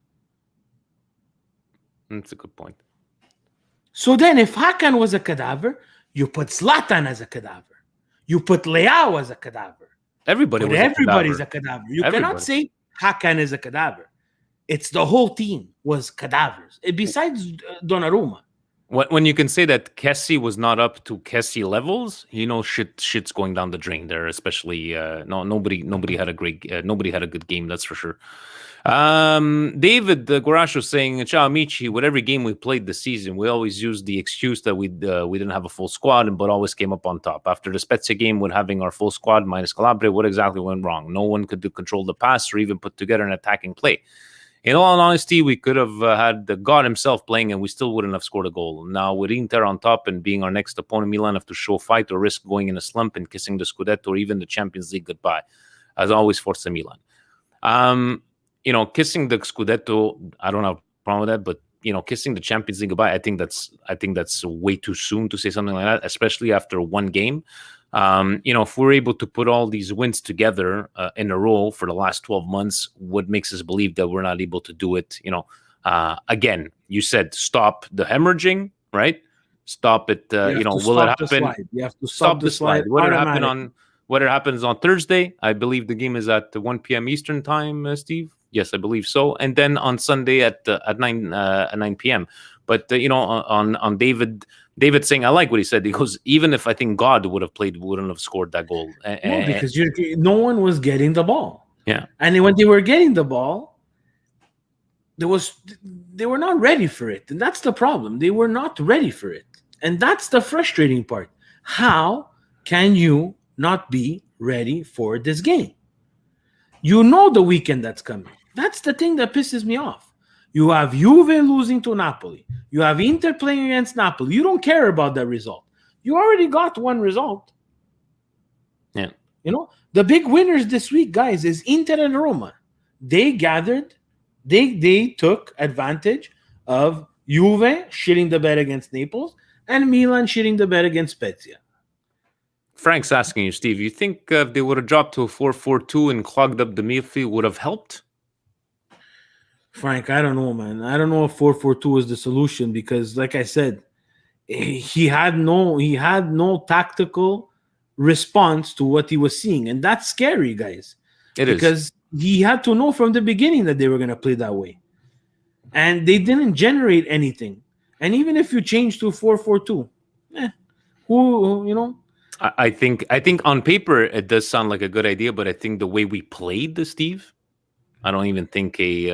D: That's a good point.
E: So then if Hakan was a cadaver, you put Zlatan as a cadaver. You put Leao as a cadaver.
D: Everybody's
E: a cadaver. You cannot say Hakan is a cadaver. It's the whole team was cadavers. Besides Donnarumma.
D: When you can say that Kessie was not up to Kessie levels, shit's going down the drain there. Especially nobody had a good game. That's for sure. David Guarasho saying, "Ciao amici. With every game we played this season, we always used the excuse that we didn't have a full squad, but always came up on top. After the Spezia game, with having our full squad minus Calabria, what exactly went wrong? No one could control the pass or even put together an attacking play." in all honesty, we could have had the God himself playing and we still wouldn't have scored a goal. Now, with Inter on top and being our next opponent, Milan have to show fight or risk going in a slump and kissing the Scudetto or even the Champions League goodbye. As always, Forza Milan. Kissing the Scudetto, I don't have a problem with that, but kissing the Champions League goodbye, I think that's way too soon to say something like that, especially after one game. If we're able to put all these wins together in a row for the last 12 months, what makes us believe that we're not able to do it? Again, you said stop the hemorrhaging, right? Stop it. Will it happen?
E: You have to stop the slide.
D: Whether it happens on Thursday, I believe the game is at 1 p.m. Eastern time, Steve. Yes, I believe so. And then on Sunday at 9 p.m. But on David saying, I like what he said. He goes, even if I think God would have played, we wouldn't have scored that goal.
E: No, because no one was getting the ball.
D: Yeah,
E: and when they were getting the ball, they were not ready for it, and that's the problem. They were not ready for it, and that's the frustrating part. How can you not be ready for this game? You know the weekend that's coming. That's the thing that pisses me off. You have Juve losing to Napoli. You have Inter playing against Napoli. You don't care about that result. You already got one result.
D: Yeah.
E: The big winners this week, guys, is Inter and Roma. They gathered. They took advantage of Juve shitting the bed against Naples and Milan shitting the bed against Spezia.
D: Frank's asking you, Steve, you think if they would have dropped to a 4-4-2 and clogged up the midfield would have helped?
E: Frank, I don't know, man. I don't know if 4-4-2 is the solution because, like I said, he had no tactical response to what he was seeing, and that's scary, guys. Because he had to know from the beginning that they were going to play that way, and they didn't generate anything. And even if you change to 4-4-2,
D: I think on paper it does sound like a good idea, but I think the way we played, Steve, I don't even think it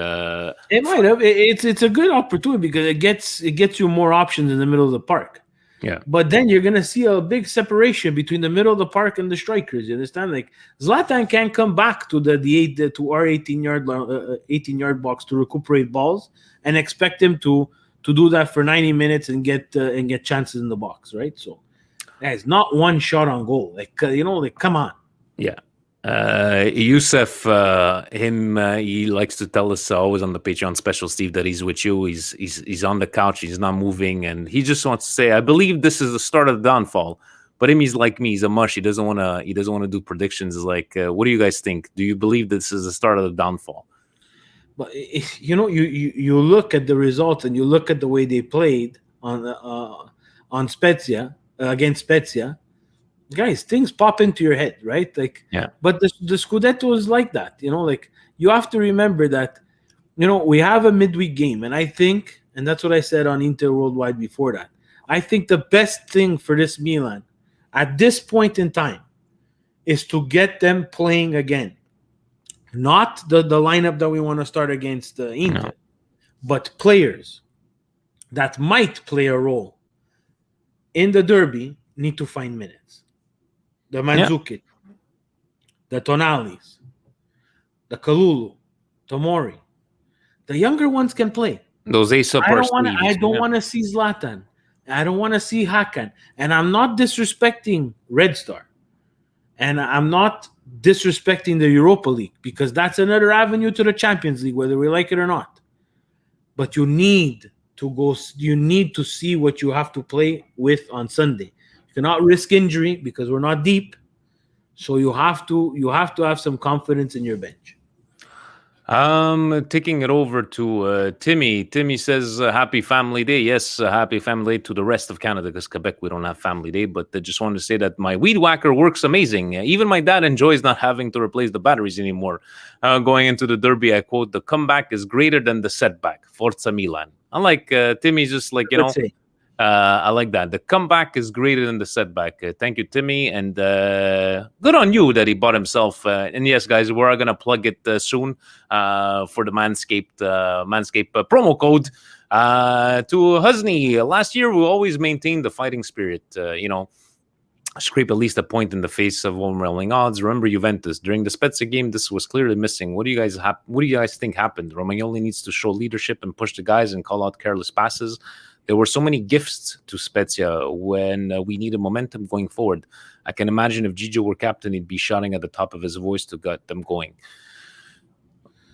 E: might have. It's a good opportunity because it gets you more options in the middle of the park.
D: Yeah.
E: But then you're gonna see a big separation between the middle of the park and the strikers. You understand? Like Zlatan can't come back to our 18-yard box to recuperate balls and expect him to do that for 90 minutes and get chances in the box, right? So, guys, not one shot on goal. Come on.
D: Yeah. Youssef, he likes to tell us always on the Patreon special, Steve, that he's with you. He's on the couch. He's not moving, and he just wants to say, I believe this is the start of the downfall. But he's like me. He's a mush. He doesn't want to do predictions. Like, what do you guys think? Do you believe this is the start of the downfall?
E: But you look at the results and you look at the way they played on Spezia against Spezia. Guys, things pop into your head, right? Like,
D: yeah.
E: But the Scudetto is like that, you have to remember that, we have a midweek game, and I think, and that's what I said on Inter Worldwide before that, I think the best thing for this Milan at this point in time is to get them playing again. Not the lineup that we want to start against Inter, but players that might play a role in the derby need to find minutes. The Mandzukic, the Tonalis, the Kalulu, Tomori. The younger ones can play.
D: Those ace up.
E: I don't want to see Zlatan. I don't want to see Hakan. And I'm not disrespecting Red Star. And I'm not disrespecting the Europa League because that's another avenue to the Champions League, whether we like it or not. But you need to see what you have to play with on Sunday. You cannot risk injury because we're not deep. So you have to have some confidence in your bench.
D: Taking it over to Timmy. Timmy says, happy family day. Yes, happy family day to the rest of Canada because Quebec, we don't have family day. But I just wanted to say that my weed whacker works amazing. Even my dad enjoys not having to replace the batteries anymore. Going into the derby, I quote, the comeback is greater than the setback. Forza Milan. I like Timmy's just like, I like that. The comeback is greater than the setback. Thank you, Timmy. And good on you that he bought himself. And yes, guys, we're going to plug it soon for the Manscaped promo code. To Husney, last year we always maintained the fighting spirit. scrape at least a point in the face of overwhelming odds. Remember Juventus during the Spezia game. This was clearly missing. What do you guys think happened? Romagnoli needs to show leadership and push the guys and call out careless passes. There were so many gifts to Spezia when we needed momentum going forward. I can imagine if Gigio were captain, he'd be shouting at the top of his voice to get them going.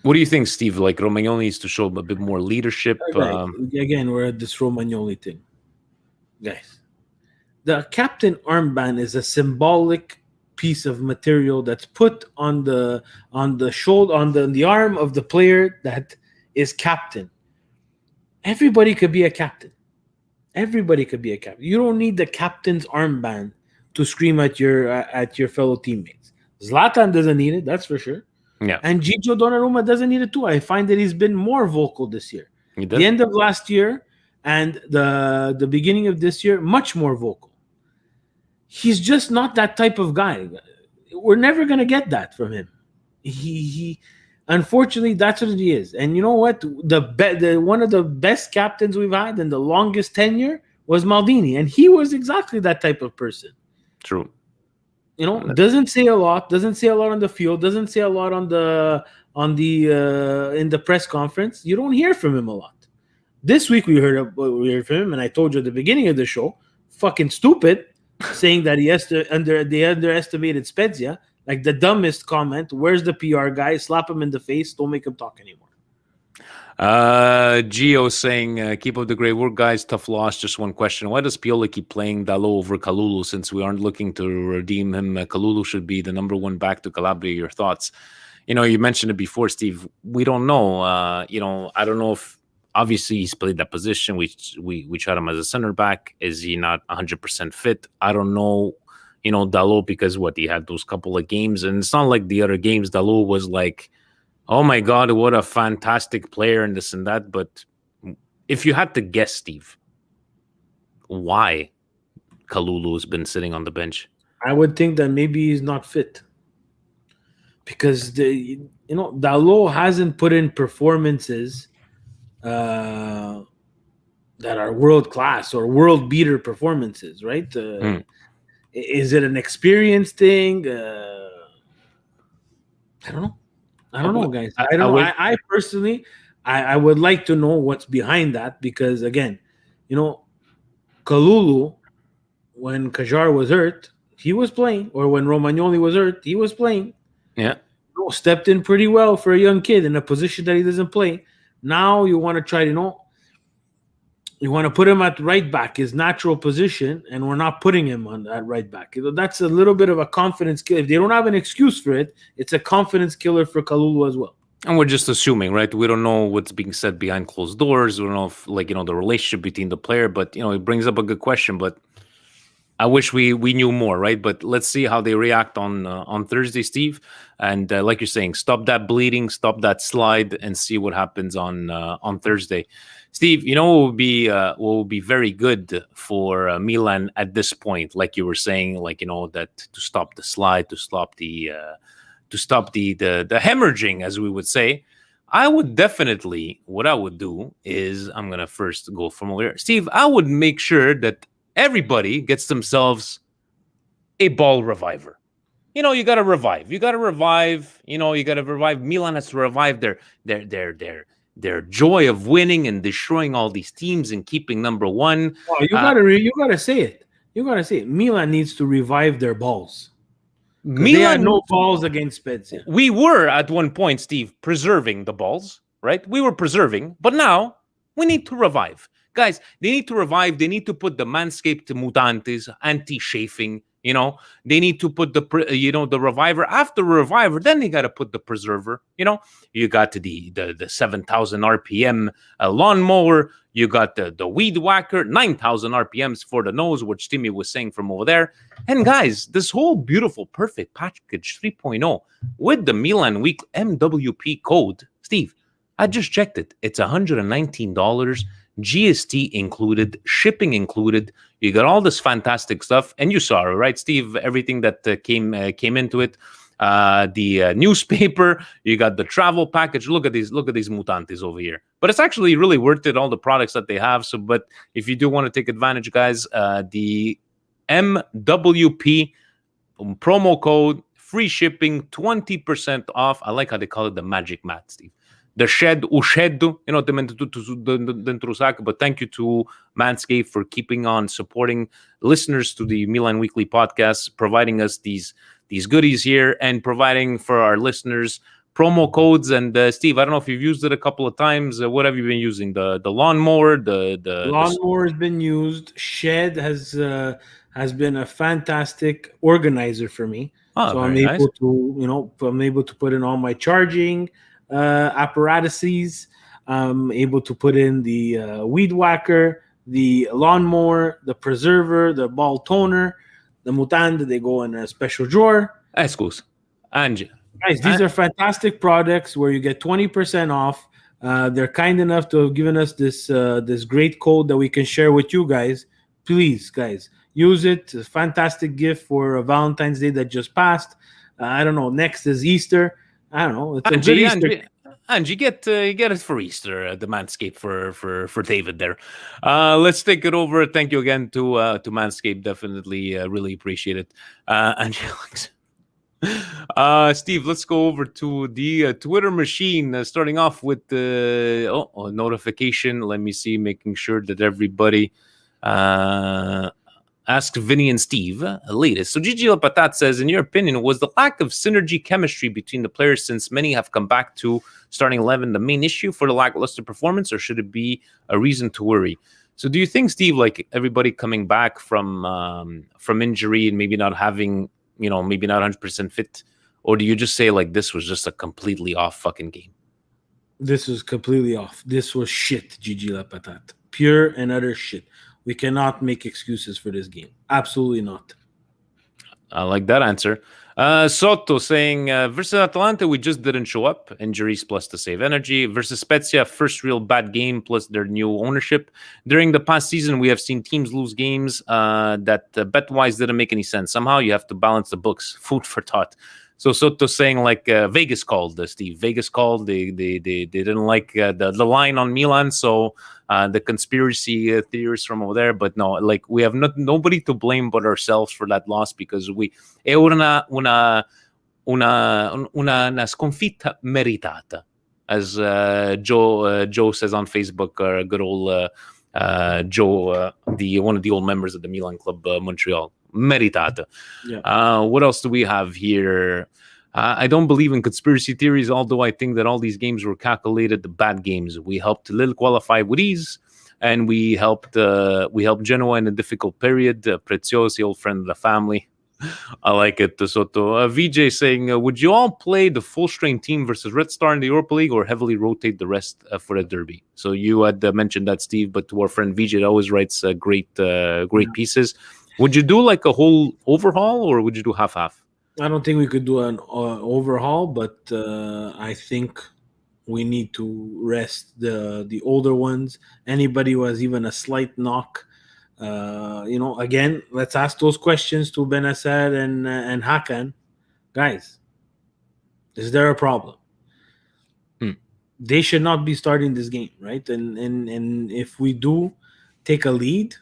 D: What do you think, Steve? Like Romagnoli needs to show a bit more leadership.
E: Again, we're at this Romagnoli thing, guys. The captain armband is a symbolic piece of material that's put on the shoulder, on the arm of the player that is captain. Everybody could be a captain. Everybody could be a captain. You don't need the captain's armband to scream at your fellow teammates. Zlatan doesn't need it, that's for sure.
D: Yeah.
E: And Gigio Donnarumma doesn't need it too. I find that he's been more vocal this year. The end of last year and the beginning of this year, much more vocal. He's just not that type of guy. We're never going to get that from him. He unfortunately, that's what he is. And you know what? One of the best captains we've had in the longest tenure was Maldini, and he was exactly that type of person.
D: True.
E: You know, doesn't say a lot on the field, doesn't say a lot in the press conference. You don't hear from him a lot. This week we heard from him, and I told you at the beginning of the show, fucking stupid, saying that they underestimated Spezia. Like the dumbest comment. Where's the PR guy? Slap him in the face. Don't make him talk anymore.
D: Gio saying, keep up the great work, guys. Tough loss. Just one question. Why does Pioli keep playing Dalot over Kalulu since we aren't looking to redeem him? Kalulu should be the number one back to Calabria. Your thoughts? You know, you mentioned it before, Steve. We don't know. I don't know if obviously he's played that position. We tried him as a center back. Is he not 100% fit? I don't know. Dalot, because he had those couple of games, and it's not like the other games. Dalot was like, oh my God, what a fantastic player and this and that. But if you had to guess, Steve, why Kalulu has been sitting on the bench?
E: I would think that maybe he's not fit. Because Dalot hasn't put in performances that are world class or world beater performances, right? Is it an experience thing? I don't know, guys. I don't know. I personally, I would like to know what's behind that because, again, Kalulu, when Kajar was hurt, he was playing. Or when Romagnoli was hurt, he was playing.
D: Yeah.
E: Stepped in pretty well for a young kid in a position that he doesn't play. Now you want to try to, you want to put him at right back, his natural position, and we're not putting him on that right back. That's a little bit of a confidence killer. If they don't have an excuse for it, it's a confidence killer for Kalulu as well.
D: And we're just assuming, right? We don't know what's being said behind closed doors. We don't know if, the relationship between the player. But, it brings up a good question. But I wish we knew more, right? But let's see how they react on Thursday, Steve. And like you're saying, stop that bleeding, stop that slide, and see what happens on Thursday. Steve, what would be very good for Milan at this point, like you were saying, that to stop the slide, to stop the hemorrhaging, as we would say. I would definitely, what I would do is, I'm gonna first go from over here, Steve. I would make sure that everybody gets themselves a ball reviver. You got to revive. You got to revive. Milan has to revive their joy of winning and destroying all these teams and keeping number one.
E: Oh, you gotta say it. You gotta say it. Milan needs to revive their balls. They had no balls against Spezia.
D: We were at one point, Steve, preserving the balls, right? We were preserving, but now we need to revive. Guys, they need to revive. They need to put the Manscaped Mutantes, anti-chafing. They need to put the reviver after reviver. Then they got to put the preserver. You got the 7,000 RPM lawnmower. You got the weed whacker, 9,000 RPMs for the nose, which Timmy was saying from over there. And guys, this whole beautiful, perfect package 3.0 with the Milan Week MWP code, Steve, I just checked it. It's $119. GST included, shipping included. You got all this fantastic stuff, and you saw it, right, Steve? Everything that came into it. The newspaper. You got the travel package. Look at these mutantes over here. But it's actually really worth it. All the products that they have. But if you do want to take advantage, guys, the MWP, promo code, free shipping, 20% off. I like how they call it the magic mat, Steve. The shed, usceddu, dentro sac. But thank you to Manscaped for keeping on supporting listeners to the Milan Weekly podcast, providing us these goodies here and providing for our listeners promo codes. And Steve, I don't know if you've used it a couple of times. What have you been using? The lawnmower, the
E: lawnmower has been used. Shed has been a fantastic organizer for me. So I'm able to put in all my charging apparatuses. I'm able to put in the weed whacker, the lawnmower, the preserver, the ball toner, the mutande. They go in a special drawer.
D: Excuse, Angie.
E: Guys, these are fantastic products where you get 20% off. They're kind enough to have given us this great code that we can share with you guys. Please, guys, use it. It's a fantastic gift for Valentine's Day that just passed. I don't know. Next is Easter. I don't know. It's a good Easter.
D: Angie, get it for Easter. The Manscaped for David there. Let's take it over. Thank you again to Manscaped. Definitely, really appreciate it. Angie, Steve, let's go over to the Twitter machine. Starting off with the notification. Let me see, making sure that everybody ask Vinny and Steve latest. So Gigi Lapatat says, in your opinion, was the lack of synergy chemistry between the players, since many have come back to starting 11, the main issue for the lackluster performance, or should it be a reason to worry? So do you think, Steve, like everybody coming back from injury and maybe not having, maybe not 100% fit, or do you just say like this was just a completely off fucking game?
E: This was completely off. This was shit, Gigi Lapatat. Pure and utter shit. We cannot make excuses for this game. Absolutely not.
D: I like that answer. Soto saying, versus Atalanta, we just didn't show up. Injuries plus to save energy. Versus Spezia, first real bad game plus their new ownership. During the past season, we have seen teams lose games that bet-wise didn't make any sense. Somehow you have to balance the books. Food for thought. So Soto saying like Vegas called, Steve. Vegas called. They didn't like the line on Milan. So the conspiracy theories from over there. But no, like we have nobody to blame but ourselves for that loss, because è una sconfitta meritata, as Joe says on Facebook. Good old Joe, one of the old members of the Milan Club Montreal. Meritata. Yeah. What else do we have here? I don't believe in conspiracy theories, although I think that all these games were calculated, the bad games. We helped Lille qualify with ease, and we helped Genoa in a difficult period. Preziosi, old friend of the family. I like it. Soto. VJ saying, would you all play the full strength team versus Red Star in the Europa League, or heavily rotate the rest for the derby? So you had mentioned that, Steve, but to our friend VJ, that always writes great pieces. Would you do like a whole overhaul, or would you do half-half?
E: I don't think we could do an overhaul, but I think we need to rest the older ones. Anybody who has even a slight knock, again, let's ask those questions to Benacer and Hakan. Guys, is there a problem? They should not be starting this game, right? And if we do take a lead,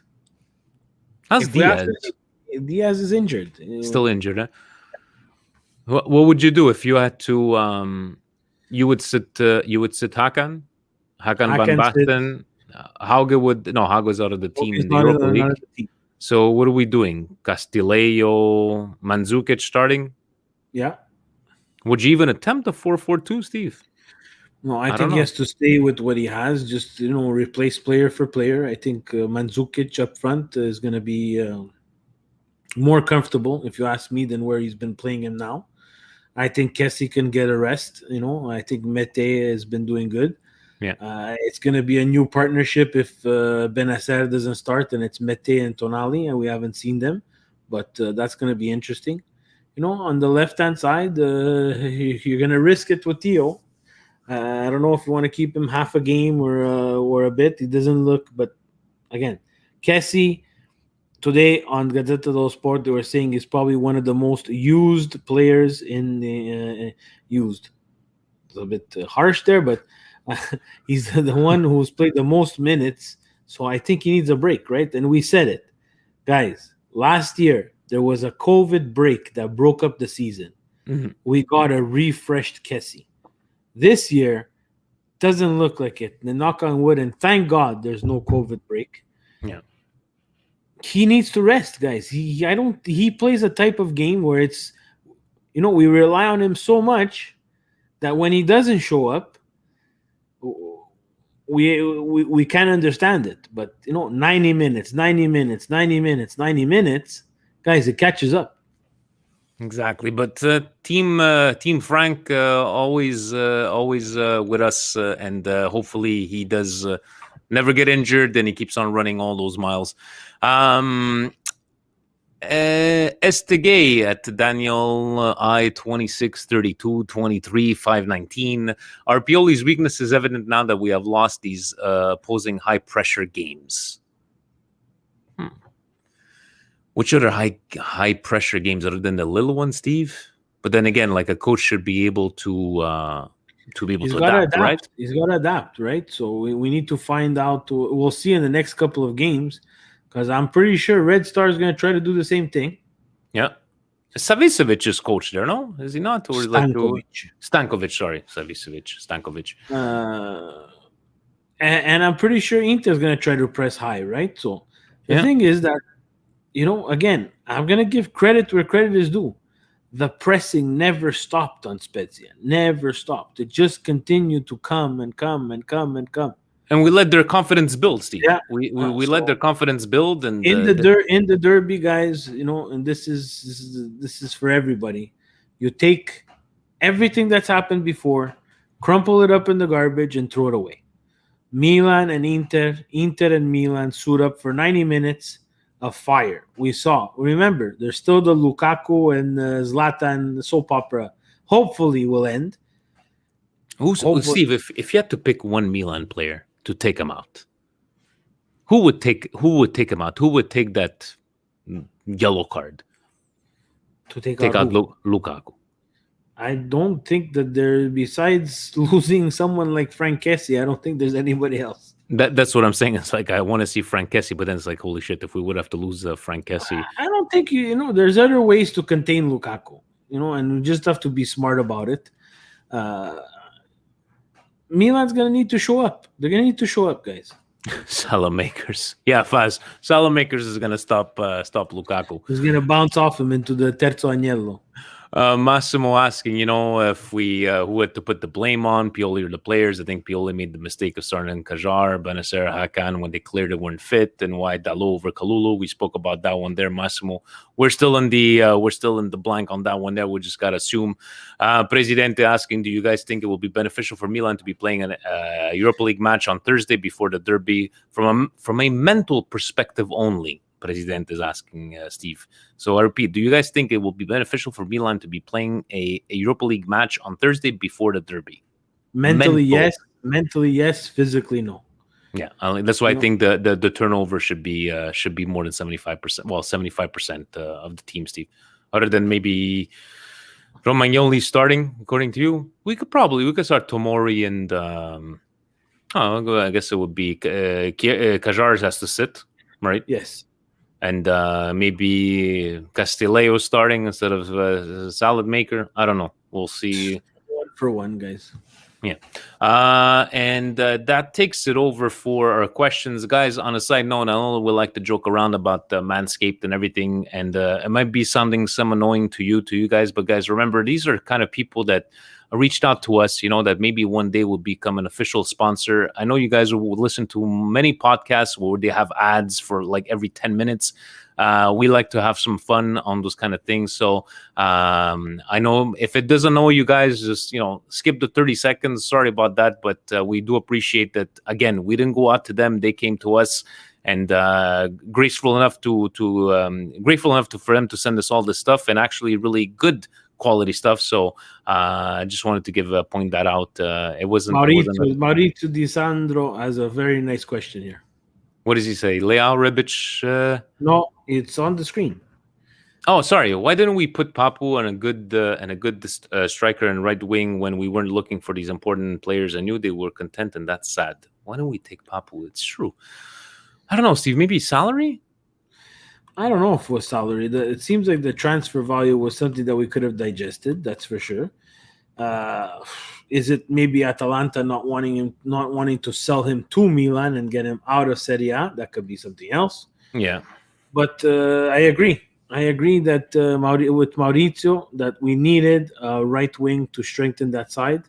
E: Diaz is injured.
D: Still injured, huh? What would you do if you had to? You would sit Hakan Van Basten. Hauge out of the team in the Europa League. So what are we doing? Castillejo, Mandzukic starting?
E: Yeah.
D: Would you even attempt a 4-4-2, Steve?
E: No, I think he has to stay with what he has. Just replace player for player. I think Mandzukic up front is going to be more comfortable, if you ask me, than where he's been playing him now. I think Kessie can get a rest. I think Mete has been doing good.
D: Yeah.
E: It's going to be a new partnership if Benacer doesn't start, and it's Mete and Tonali, and we haven't seen them. But that's going to be interesting. On the left-hand side, you're going to risk it with Theo. I don't know if you want to keep him half a game or a bit. He doesn't look, but again, Kessie today on Gazzetta dello Sport, they were saying he's probably one of the most used players in the used. It's a bit harsh there, but he's the one who's played the most minutes. So I think he needs a break, right? And we said it, guys. last year there was a COVID break that broke up the season.
D: Mhm.
E: We got a refreshed Kessie. This year doesn't look like it. The knock on wood, and thank God there's no COVID break.
D: Yeah.
E: He needs to rest, guys. He plays a type of game where it's, we rely on him so much that when he doesn't show up, we can't understand it. But 90 minutes, guys, it catches up.
D: Exactly, but Team Frank always with us, and hopefully he does never get injured, and he keeps on running all those miles. Estegay at Daniel I 26 32 23 519. Are Pioli's weakness is evident now that we have lost these opposing high pressure games? Which other high pressure games other than the little one, Steve? But then again, like a coach should be able to adapt, right?
E: He's got to adapt, right? So we need to find out. We'll see in the next couple of games, because I'm pretty sure Red Star is going to try to do the same thing.
D: Yeah. Savicevic is coach there, no? Is he not? Or
E: Stankovic.
D: Stankovic.
E: And I'm pretty sure Inter is going to try to press high, right? So the thing is that, again, I'm going to give credit where credit is due. The pressing never stopped on Spezia. Never stopped. It just continued to come and come and come and come.
D: And we let their confidence build, Steve.
E: Yeah.
D: We let their confidence build, and
E: in the derby, guys, and this is for everybody. You take everything that's happened before, crumple it up in the garbage, and throw it away. Milan and Inter and Milan suit up for 90 minutes of fire. Remember, there's still the Lukaku and Zlatan soap opera. Hopefully, will end.
D: Steve, if you had to pick one Milan player to take him out, who would take him out? Who would take that yellow card
E: to take
D: out Lukaku?
E: I don't think that besides losing someone like Frank Kessie, I don't think there's anybody else.
D: That's what I'm saying. It's like I want to see Frank Kessie, but then it's like, holy shit, if we would have to lose Frank Kessie.
E: I don't think there's other ways to contain Lukaku, and we just have to be smart about it. Milan's going to need to show up. They're going to need to show up, guys.
D: Salamakers. Yeah, Faz. Salamakers is going to stop Lukaku.
E: He's going to bounce off him into the Terzo Agnello.
D: Massimo asking, if we who had to put the blame on, Pioli or the players. I think Pioli made the mistake of starting Kajar, Benacer, Hakan when they clearly weren't fit, and why Dalot over Kalulu. We spoke about that one there, Massimo. We're still in the blank on that one there. We just gotta assume. Presidente asking, do you guys think it will be beneficial for Milan to be playing a Europa League match on Thursday before the derby from a mental perspective only? President is asking Steve. So I repeat, do you guys think it will be beneficial for Milan to be playing a Europa League match on Thursday before the derby?
E: Mentally, yes. Mentally, yes. Physically, no.
D: Yeah, that's why I think the turnover should be more than 75%. Well, 75% of the team, Steve. Other than maybe Romagnoli starting, according to you, we could start Tomori and I guess it would be Cajares has to sit, right?
E: Yes.
D: And maybe Castillejo starting instead of Salad Maker. I don't know. We'll see.
E: 1-for-1, guys.
D: Yeah. And that takes it over for our questions. Guys, on a side note, I know we like to joke around about Manscaped and everything, and it might be sounding some annoying to you guys, but guys, remember, these are kind of people that reached out to us, that maybe one day will become an official sponsor. I know you guys will listen to many podcasts where they have ads for like every 10 minutes. We like to have some fun on those kind of things. So I know if it doesn't know you guys, just, skip the 30 seconds. Sorry about that. But we do appreciate that. Again, we didn't go out to them. They came to us. And grateful enough for them to send us all this stuff, and actually really good quality stuff. So I just wanted to point that out. It wasn't
E: Maurizio Di Sandro has a very nice question here.
D: What does he say? Leao, Rebic?
E: No, it's on the screen.
D: Oh, sorry. Why didn't we put Papu and a good striker and right wing when we weren't looking for these important players? I knew they were content, and that's sad. Why don't we take Papu? It's true. I don't know, Steve. Maybe salary?
E: I don't know if it was salary. It seems like the transfer value was something that we could have digested. That's for sure. Is it maybe Atalanta not wanting to sell him to Milan and get him out of Serie A? That could be something else.
D: Yeah.
E: But I agree. I agree that with Maurizio that we needed a right wing to strengthen that side.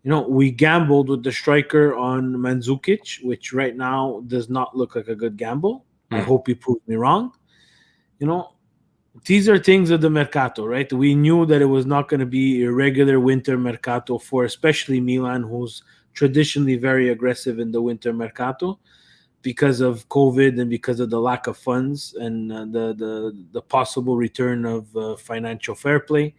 E: We gambled with the striker on Mandzukic, which right now does not look like a good gamble. I hope he proves me wrong. These are things of the mercato, right? We knew that it was not going to be a regular winter mercato for especially Milan, who's traditionally very aggressive in the winter mercato because of COVID and because of the lack of funds and the possible return of financial fair play.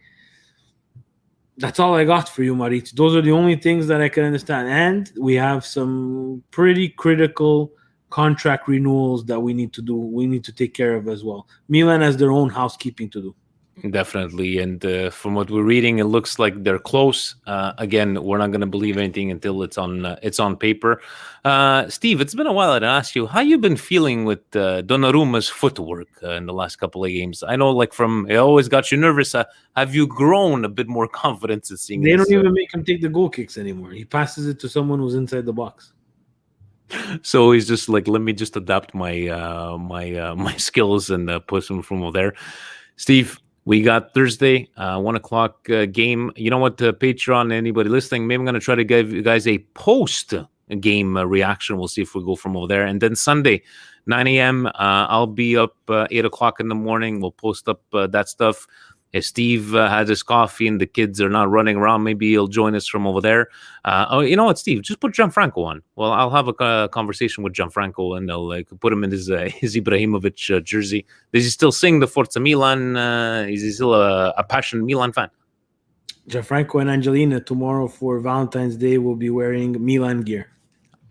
E: That's all I got for you, Maurizio. Those are the only things that I can understand. And we have some pretty critical contract renewals that we need to do. We need to take care of as well. Milan has their own housekeeping to do.
D: Definitely. And from what we're reading, it looks like they're close. Again, we're not going to believe anything until it's on paper. Steve, it's been a while. I'd ask you how you've been feeling with Donnarumma's footwork in the last couple of games. I know, it always got you nervous. Have you grown a bit more confidence in seeing?
E: They don't even make him take the goal kicks anymore. He passes it to someone who's inside the box.
D: So he's just like, let me just adapt my my skills and put some from over there. Steve, we got Thursday, 1 o'clock game. You know what, Patreon, anybody listening, maybe I'm going to try to give you guys a post-game reaction. We'll see if we go from over there. And then Sunday, 9 a.m., I'll be up 8 o'clock in the morning. We'll post up that stuff. If Steve has his coffee and the kids are not running around, maybe he'll join us from over there. You know what, Steve? Just put Gianfranco on. Well, I'll have a conversation with Gianfranco and I'll put him in his Ibrahimovic jersey. Does he still sing the Forza Milan? Is he still a passionate Milan fan?
E: Gianfranco and Angelina tomorrow for Valentine's Day will be wearing Milan gear.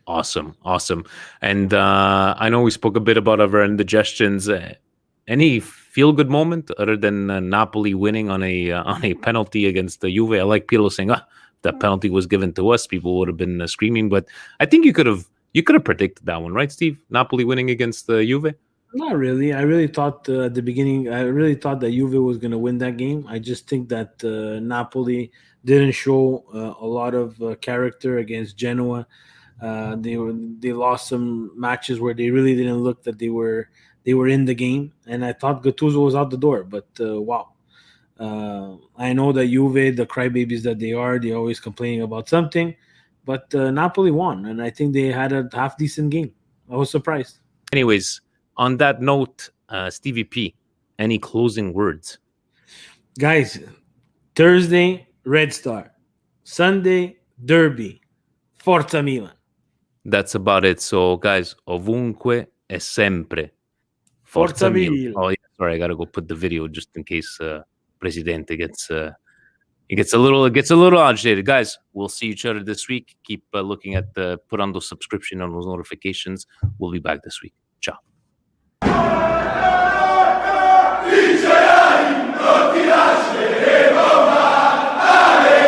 D: Awesome. And I know we spoke a bit about our indigestions. Any feel-good moment other than Napoli winning on a penalty against the Juve? I like Pirlo saying, that penalty was given to us. People would have been screaming, but I think you could have predicted that one, right, Steve? Napoli winning against the Juve?
E: Not really. I really thought at the beginning, that Juve was going to win that game. I just think that Napoli didn't show a lot of character against Genoa. They lost some matches where they really didn't look that they were in the game, and I thought Gattuso was out the door. But wow, I know that Juve, the crybabies that they are, they're always complaining about something. But Napoli won, and I think they had a half decent game. I was surprised.
D: Anyways, on that note, Stevie P, any closing words?
E: Guys, Thursday, Red Star. Sunday, Derby. Forza Milan.
D: That's about it. So, guys, ovunque e sempre.
E: Forza Milan.
D: Oh, yeah, sorry, I gotta go put the video just in case Presidente gets a little agitated. Guys, we'll see each other this week. Keep looking at put on those subscription on those notifications. We'll be back this week. Ciao.
C: Vincerai, non ti lasceremo mai.